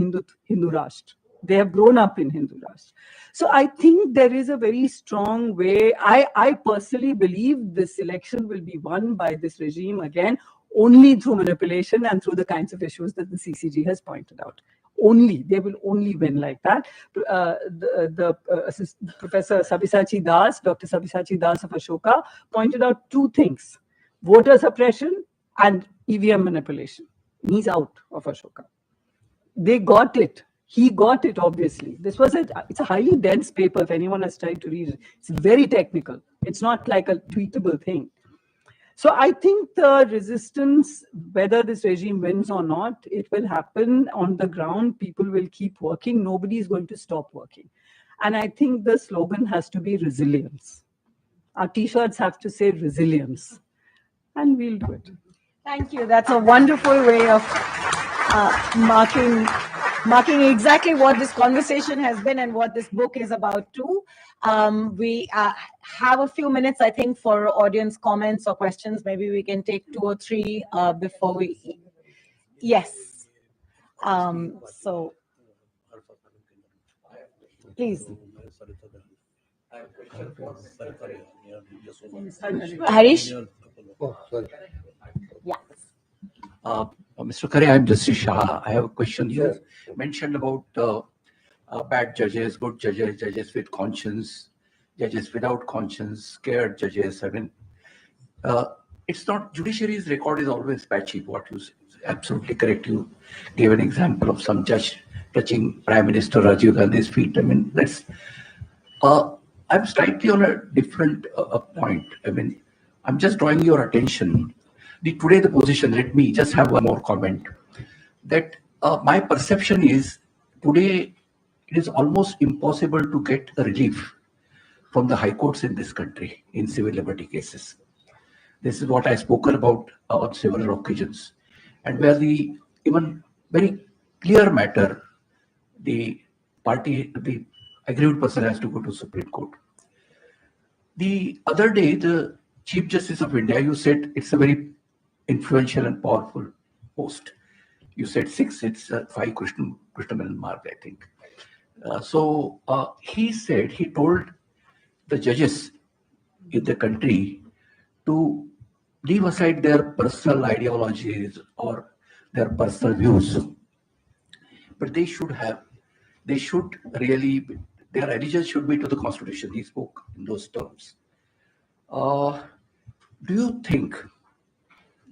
Hindu Rashtra. They have grown up in Hindu Rashtra. So I think there is a very strong way. I personally believe this election will be won by this regime again, only through manipulation and through the kinds of issues that the CCG has pointed out. Only, they will only win like that. Professor Sabyasachi Das, Dr. Sabyasachi Das of Ashoka, pointed out two things: voter suppression and EVM manipulation. He's out of Ashoka. They got it. He got it, obviously. It's a highly dense paper, if anyone has tried to read it. It's very technical. It's not like a tweetable thing. So I think the resistance, whether this regime wins or not, it will happen on the ground. People will keep working. Nobody is going to stop working. And I think the slogan has to be resilience. Our t-shirts have to say resilience. And we'll do it. Thank you. That's a wonderful way of marking exactly what this conversation has been and what this book is about too. We have a few minutes, I think, for audience comments or questions. Maybe we can take 2 or 3 before we. Yes. So, please. Harish? Oh, sorry. Yeah. Mr. Khare, I'm Justice Shah. I have a question. You mentioned about bad judges, good judges, judges with conscience, judges without conscience, scared judges. I mean, it's not, judiciary's record is always patchy. What you say is absolutely correct. You gave an example of some judge touching Prime Minister Rajiv Gandhi's feet. I mean, that's, I'm slightly on a different point. I mean, I'm just drawing your attention. Today the position, let me just have one more comment, that my perception is today it is almost impossible to get a relief from the high courts in this country in civil liberty cases. This is what I spoken about on several occasions, and where the even very clear matter, the aggrieved person has to go to Supreme Court. The other day, the Chief Justice of India, you said it's a very influential and powerful post. You said 6, it's 5 Krishnamenon mark, I think. He told the judges in the country to leave aside their personal ideologies or their personal views, but they should really, their allegiance should be to the Constitution. He spoke in those terms. Do you think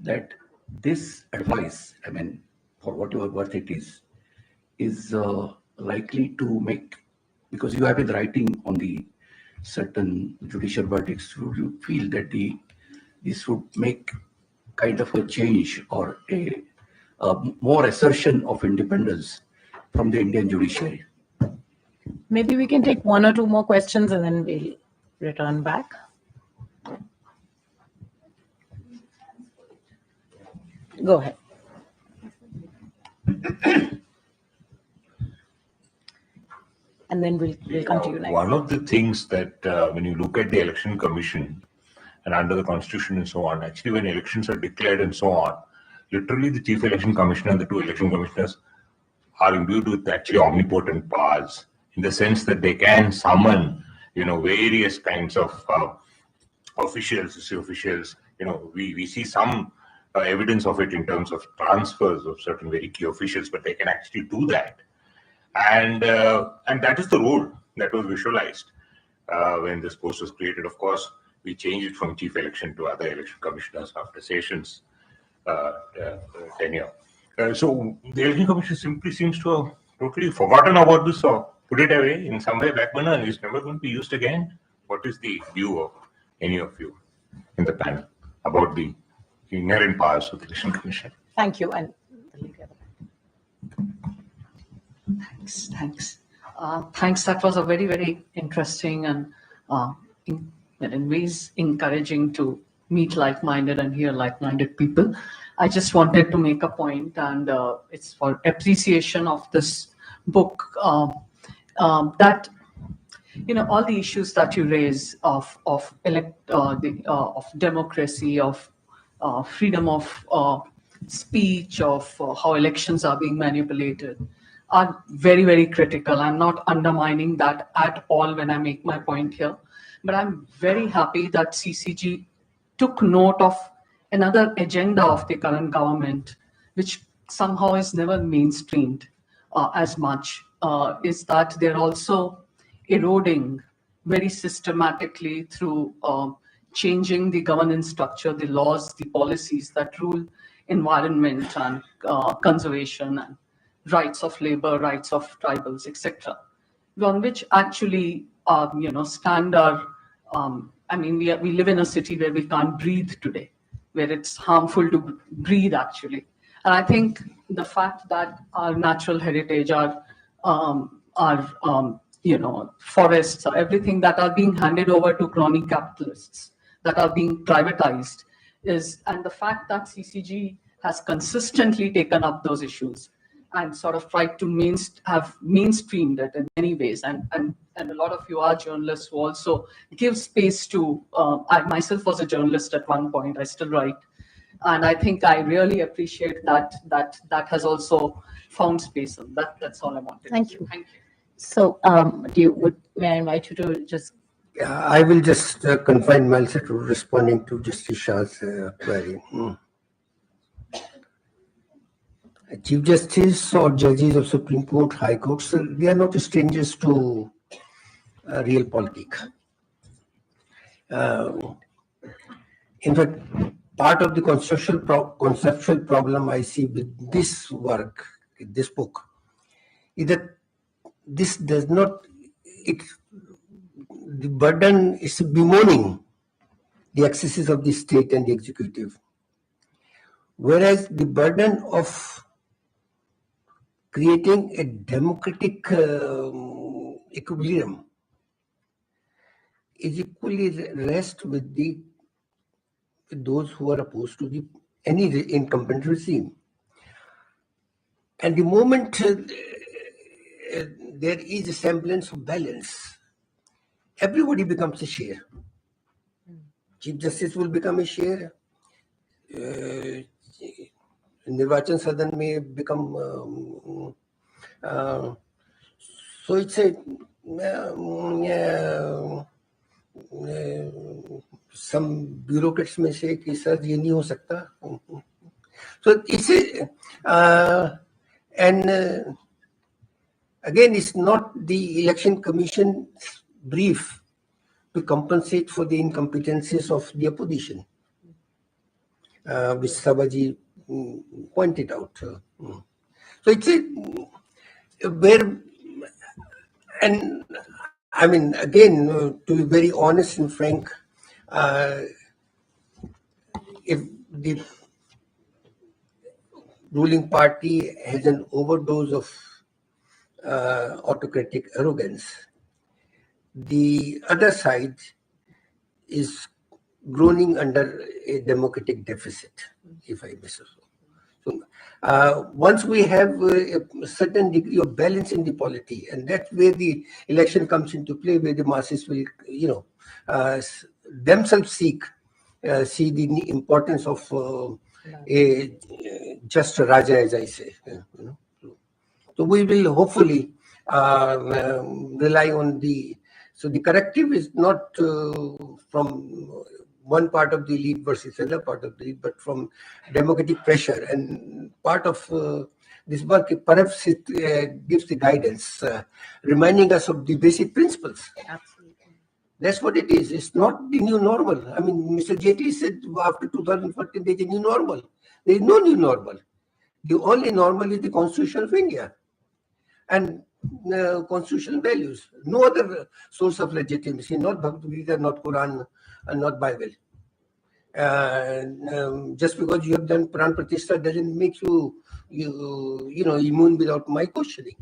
that this advice, I mean, for whatever worth it is likely to make, because you have been writing on the certain judicial verdicts, would you feel that this would make kind of a change or a more assertion of independence from the Indian judiciary? Maybe we can take 1 or 2 more questions and then we'll return back. Go ahead. And then we'll come to you next. One of the things that when you look at the election commission and under the constitution and so on, actually when elections are declared and so on, literally the chief election commissioner and the 2 election commissioners are imbued with actually omnipotent powers, in the sense that they can summon, various kinds of officials. We see some evidence of it in terms of transfers of certain very key officials, but they can actually do that. And that is the role that was visualized. when this post was created. Of course, we changed it from chief election to other election commissioners after Sessions' tenure. So the election commission simply seems to have totally forgotten about this or put it away in some way back burner and it's never going to be used again. What is the view of any of you in the panel about the inherent powers of the election commission? Thank you. And Thanks. Thanks. That was a very, very interesting and in ways encouraging to meet like-minded and hear like-minded people. I just wanted to make a point, and it's for appreciation of this book, that all the issues that you raise of democracy, of freedom of speech, of how elections are being manipulated, are very, very critical. I'm not undermining that at all when I make my point here, but I'm very happy that CCG took note of another agenda of the current government, which somehow is never mainstreamed as much, is that they're also eroding very systematically through changing the governance structure, the laws, the policies that rule environment and conservation and rights of labor, rights of tribals, etc., on which actually, stand our, we live in a city where we can't breathe today, where it's harmful to breathe actually. And I think the fact that our natural heritage, our forests, everything that are being handed over to crony capitalists, that are being privatized, and the fact that CCG has consistently taken up those issues and sort of tried to have mainstreamed it in many ways. And a lot of you are journalists who also give space to, I myself was a journalist at one point, I still write. And I think I really appreciate that has also found space. And that's all I wanted Thank to you. say. Thank you. so, may I invite you to just. I will just confine myself to responding to Justice Shah's query. Chief Justice or judges of Supreme Court, High Courts, they are not strangers to real politics. In fact, part of the conceptual problem I see with this work, this book, is that this does not, the burden is bemoaning the excesses of the state and the executive. Whereas the burden of creating a democratic equilibrium is equally rests with those who are opposed to any incumbent regime. And the moment there is a semblance of balance, everybody becomes a share. Chief Justice will become a share. Nirvachan Sadan may become. So it's a some bureaucrats may say कि sir ये नहीं हो सकता. So it's a and again it's not the election commission's brief to compensate for the incompetencies of the opposition, which Sabaji pointed out. So it's a where, and I mean, again, to be very honest and frank, if the ruling party has an overdose of autocratic arrogance, the other side is groaning under a democratic deficit, if I may say so. So once we have a certain degree of balance in the polity, and that's where the election comes into play, where the masses will, themselves see the importance of a just Raja, as I say. So we will hopefully rely on so the corrective is not from one part of the elite versus another part of the elite, but from democratic pressure. And part of this work, perhaps it gives the guidance, reminding us of the basic principles. Absolutely. That's what it is. It's not the new normal. I mean, Mr. Jaitley said after 2014 there's a new normal. There is no new normal. The only normal is the Constitution of India and constitutional values. No other source of legitimacy, not Bhagavad Gita, not Quran, and not Bible. Just because you have done Pran Pratishtha doesn't make you immune without my questioning.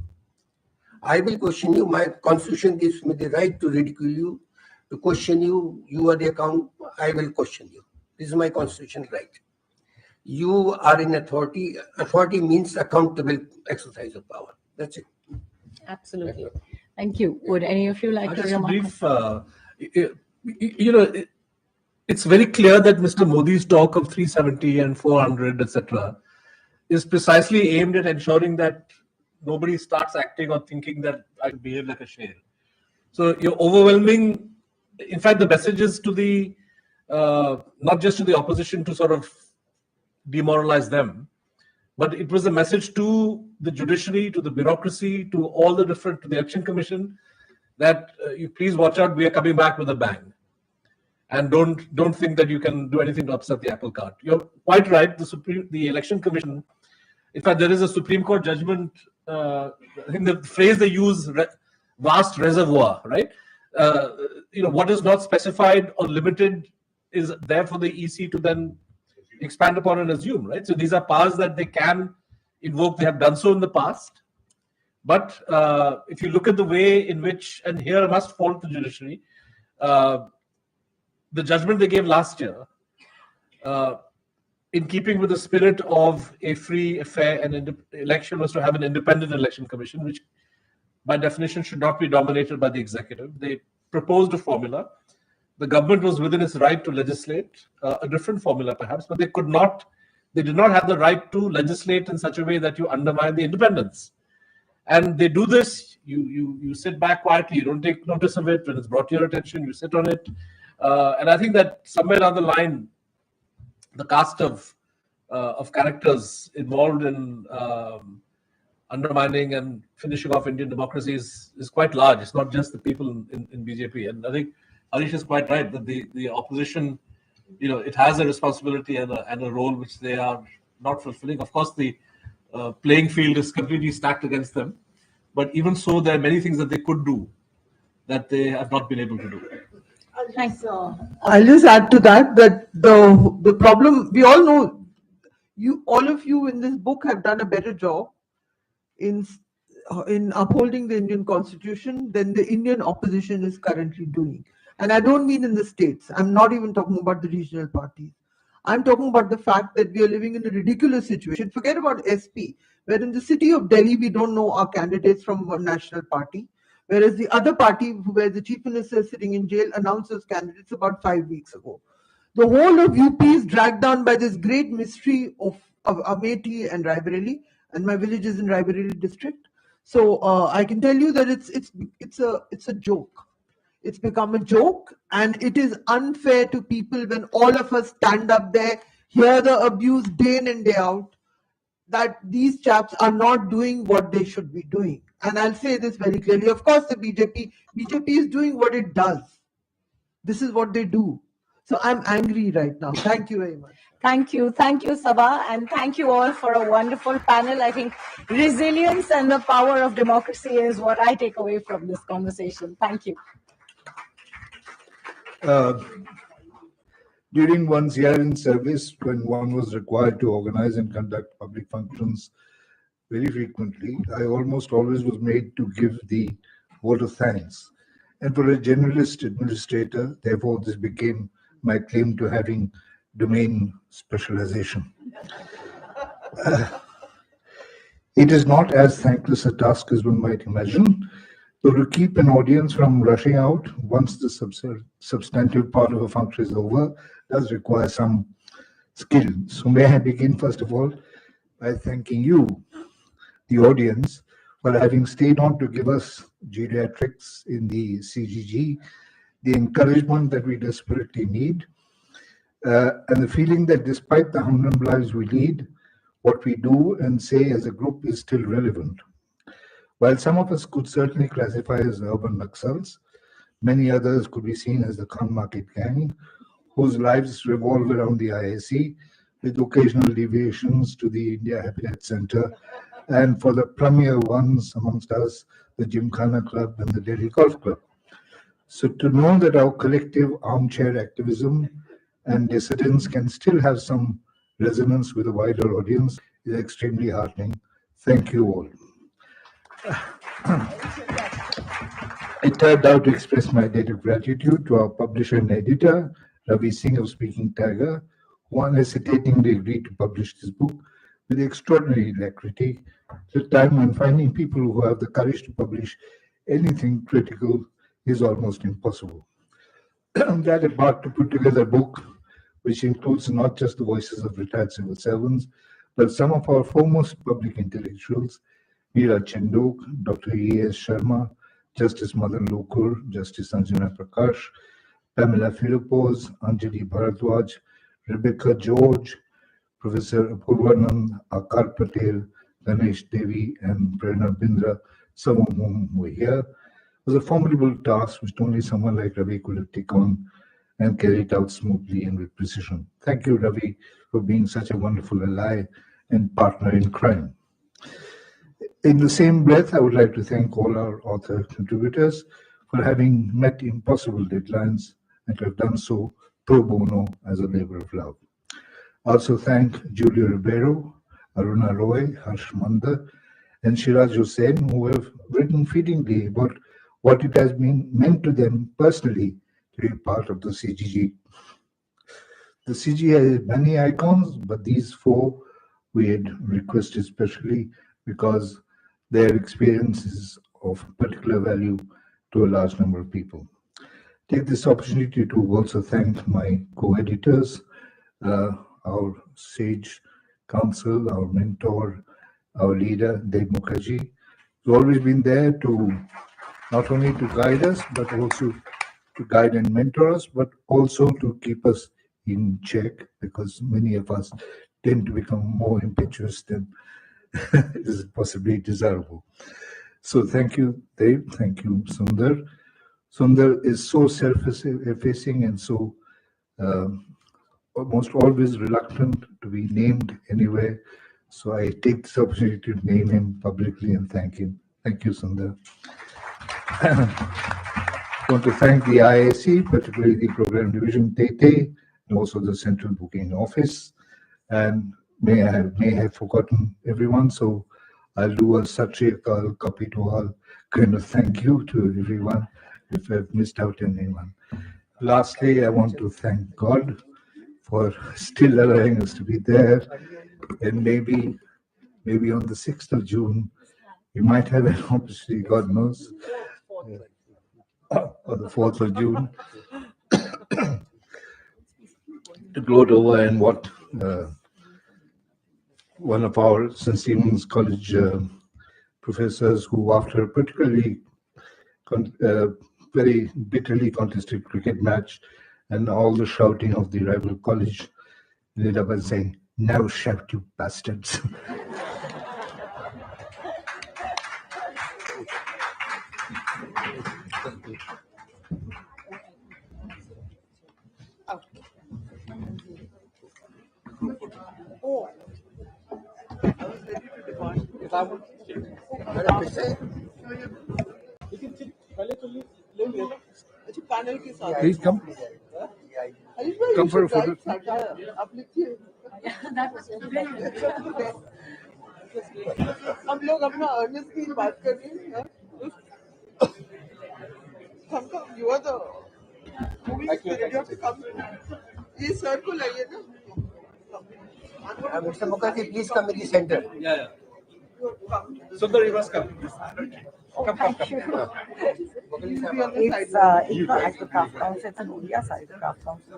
I will question you. My constitution gives me the right to ridicule you, to question you. You are the account. I will question you. This is my constitutional right. You are in authority. Authority means accountable exercise of power. That's it. Absolutely. Thank you. Would any of you like to Just a remark? brief, it's very clear that Mr. Modi's talk of 370 and 400, etc., is precisely aimed at ensuring that nobody starts acting or thinking that I behave like a share. So you're overwhelming. In fact, the message is to the not just to the opposition to sort of demoralize them, but it was a message to the judiciary, to the bureaucracy, to all the different, to the Election Commission, that you please watch out. We are coming back with a bang, and don't think that you can do anything to upset the apple cart. You're quite right. The Election Commission. In fact, there is a Supreme Court judgment. I think the phrase they use, vast reservoir, right? What is not specified or limited is there for the EC to then expand upon and assume, right? So these are powers that they can invoke. They have done so in the past. But if you look at the way in which, and here I must fault the judiciary, the judgment they gave last year, in keeping with the spirit of a free, fair, and election, was to have an independent election commission, which by definition should not be dominated by the executive. They proposed a formula. The government was within its right to legislate a different formula, perhaps, but they did not have the right to legislate in such a way that you undermine the independence. And they do this. You sit back quietly. You don't take notice of it. When it's brought to your attention, you sit on it. And I think that somewhere down the line, the cast of characters involved in undermining and finishing off Indian democracy is quite large. It's not just the people in BJP. And I think Harish is quite right that the opposition, it has a responsibility and a role which they are not fulfilling. Of course, the playing field is completely stacked against them. But even so, there are many things that they could do that they have not been able to do. Thanks. I'll just add to that the problem, we all know, all of you in this book have done a better job in upholding the Indian Constitution than the Indian opposition is currently doing. And I don't mean in the states. I'm not even talking about the regional parties. I'm talking about the fact that we are living in a ridiculous situation. Forget about SP, where in the city of Delhi, we don't know our candidates from one national party, whereas the other party, where the chief minister is sitting in jail, announced those candidates about 5 weeks ago. The whole of UP is dragged down by this great mystery of Amethi and Raebareli, and my village is in Raebareli district. So I can tell you that it's a joke. It's become a joke, and it is unfair to people when all of us stand up there, hear the abuse day in and day out, that these chaps are not doing what they should be doing. And I'll say this very clearly. Of course, the BJP is doing what it does. This is what they do. So I'm angry right now. Thank you very much. Thank you, Sabha, and thank you all for a wonderful panel. I think resilience and the power of democracy is what I take away from this conversation. Thank you. During one's year in service, when one was required to organize and conduct public functions very frequently, I almost always was made to give the vote of thanks. And for a generalist administrator, therefore, this became my claim to having domain specialization. It is not as thankless a task as one might imagine, though to keep an audience from rushing out once the substantive part of a function is over does require some skill. So may I begin first of all by thanking you, the audience, for having stayed on to give us geriatrics in the CGG, the encouragement that we desperately need, and the feeling that despite the humdrum lives we lead, what we do and say as a group is still relevant. While some of us could certainly classify as urban Naxals, Many others could be seen as the Khan Market Gang, whose lives revolve around the ISC, with occasional deviations to the India Habitat Center, and for the premier ones amongst us, the Gymkhana Club and the Delhi Golf Club. So to know that our collective armchair activism and dissidence can still have some resonance with a wider audience is extremely heartening. Thank you all. I turned out to express my debt of gratitude to our publisher and editor, Ravi Singh of Speaking Tiger, who unhesitatingly agreed to publish this book with extraordinary alacrity at a time when finding people who have the courage to publish anything critical is almost impossible. I'm glad about to put together a book which includes not just the voices of retired civil servants, but some of our foremost public intellectuals, Meera Chandok, Dr. E.S. Sharma, Justice Madan Lokur, Justice Anjana Prakash, Pamela Philippos, Anjali Bharadwaj, Rebecca George, Professor Apurvanand, Akar Patel, Ganesh Devi, and Prerna Bindra, some of whom were here. It was a formidable task which only someone like Ravi could have taken on and carried out smoothly and with precision. Thank you, Ravi, for being such a wonderful ally and partner in crime. In the same breath, I would like to thank all our author contributors for having met impossible deadlines and to have done so pro bono as a labor of love. I also thank Julia Ribeiro, Aruna Roy, Harsh Manda, and Shiraj Hussain, who have written feelingly about what it has been meant to them personally to be part of the CGG. The CG has many icons, but these four we had requested especially because their experience is of particular value to a large number of people. Take this opportunity to also thank my co-editors, our sage counsel, our mentor, our leader, Devi Mukherjee, who's always been there to not only to guide us, but also to guide and mentor us, but also to keep us in check, because many of us tend to become more impetuous than is possibly desirable. So thank you, Dave. Thank you, Sundar. Sundar is so self-effacing and so almost always reluctant to be named anywhere. So I take this opportunity to name him publicly and thank him. Thank you, Sundar. I want to thank the IAC, particularly the Program Division Tete, and also the Central Booking Office. And may have forgotten everyone, so I'll do a Satriyakal Kapitwal kind of thank you to everyone if I've missed out on anyone. Lastly, I want to thank God for still allowing us to be there, and maybe on the 6th of June, we might have an opportunity, God knows, or the 4th of June, to gloat over and what one of our St. Stephen's College professors, who after a particularly very bitterly contested cricket match and all the shouting of the rival college, ended up by saying, "Now shout, you bastards." Please come. Come for a photo. हम लोग अपना Ernest की बात कर रहे हैं. Come, you are the movie spirit. You have to come. ये sir को लाइए ना. Mr. Mukherjee, please come in the center. Yeah. Sundar, you must come. Come. It's at the craft council. It's an India side craft council.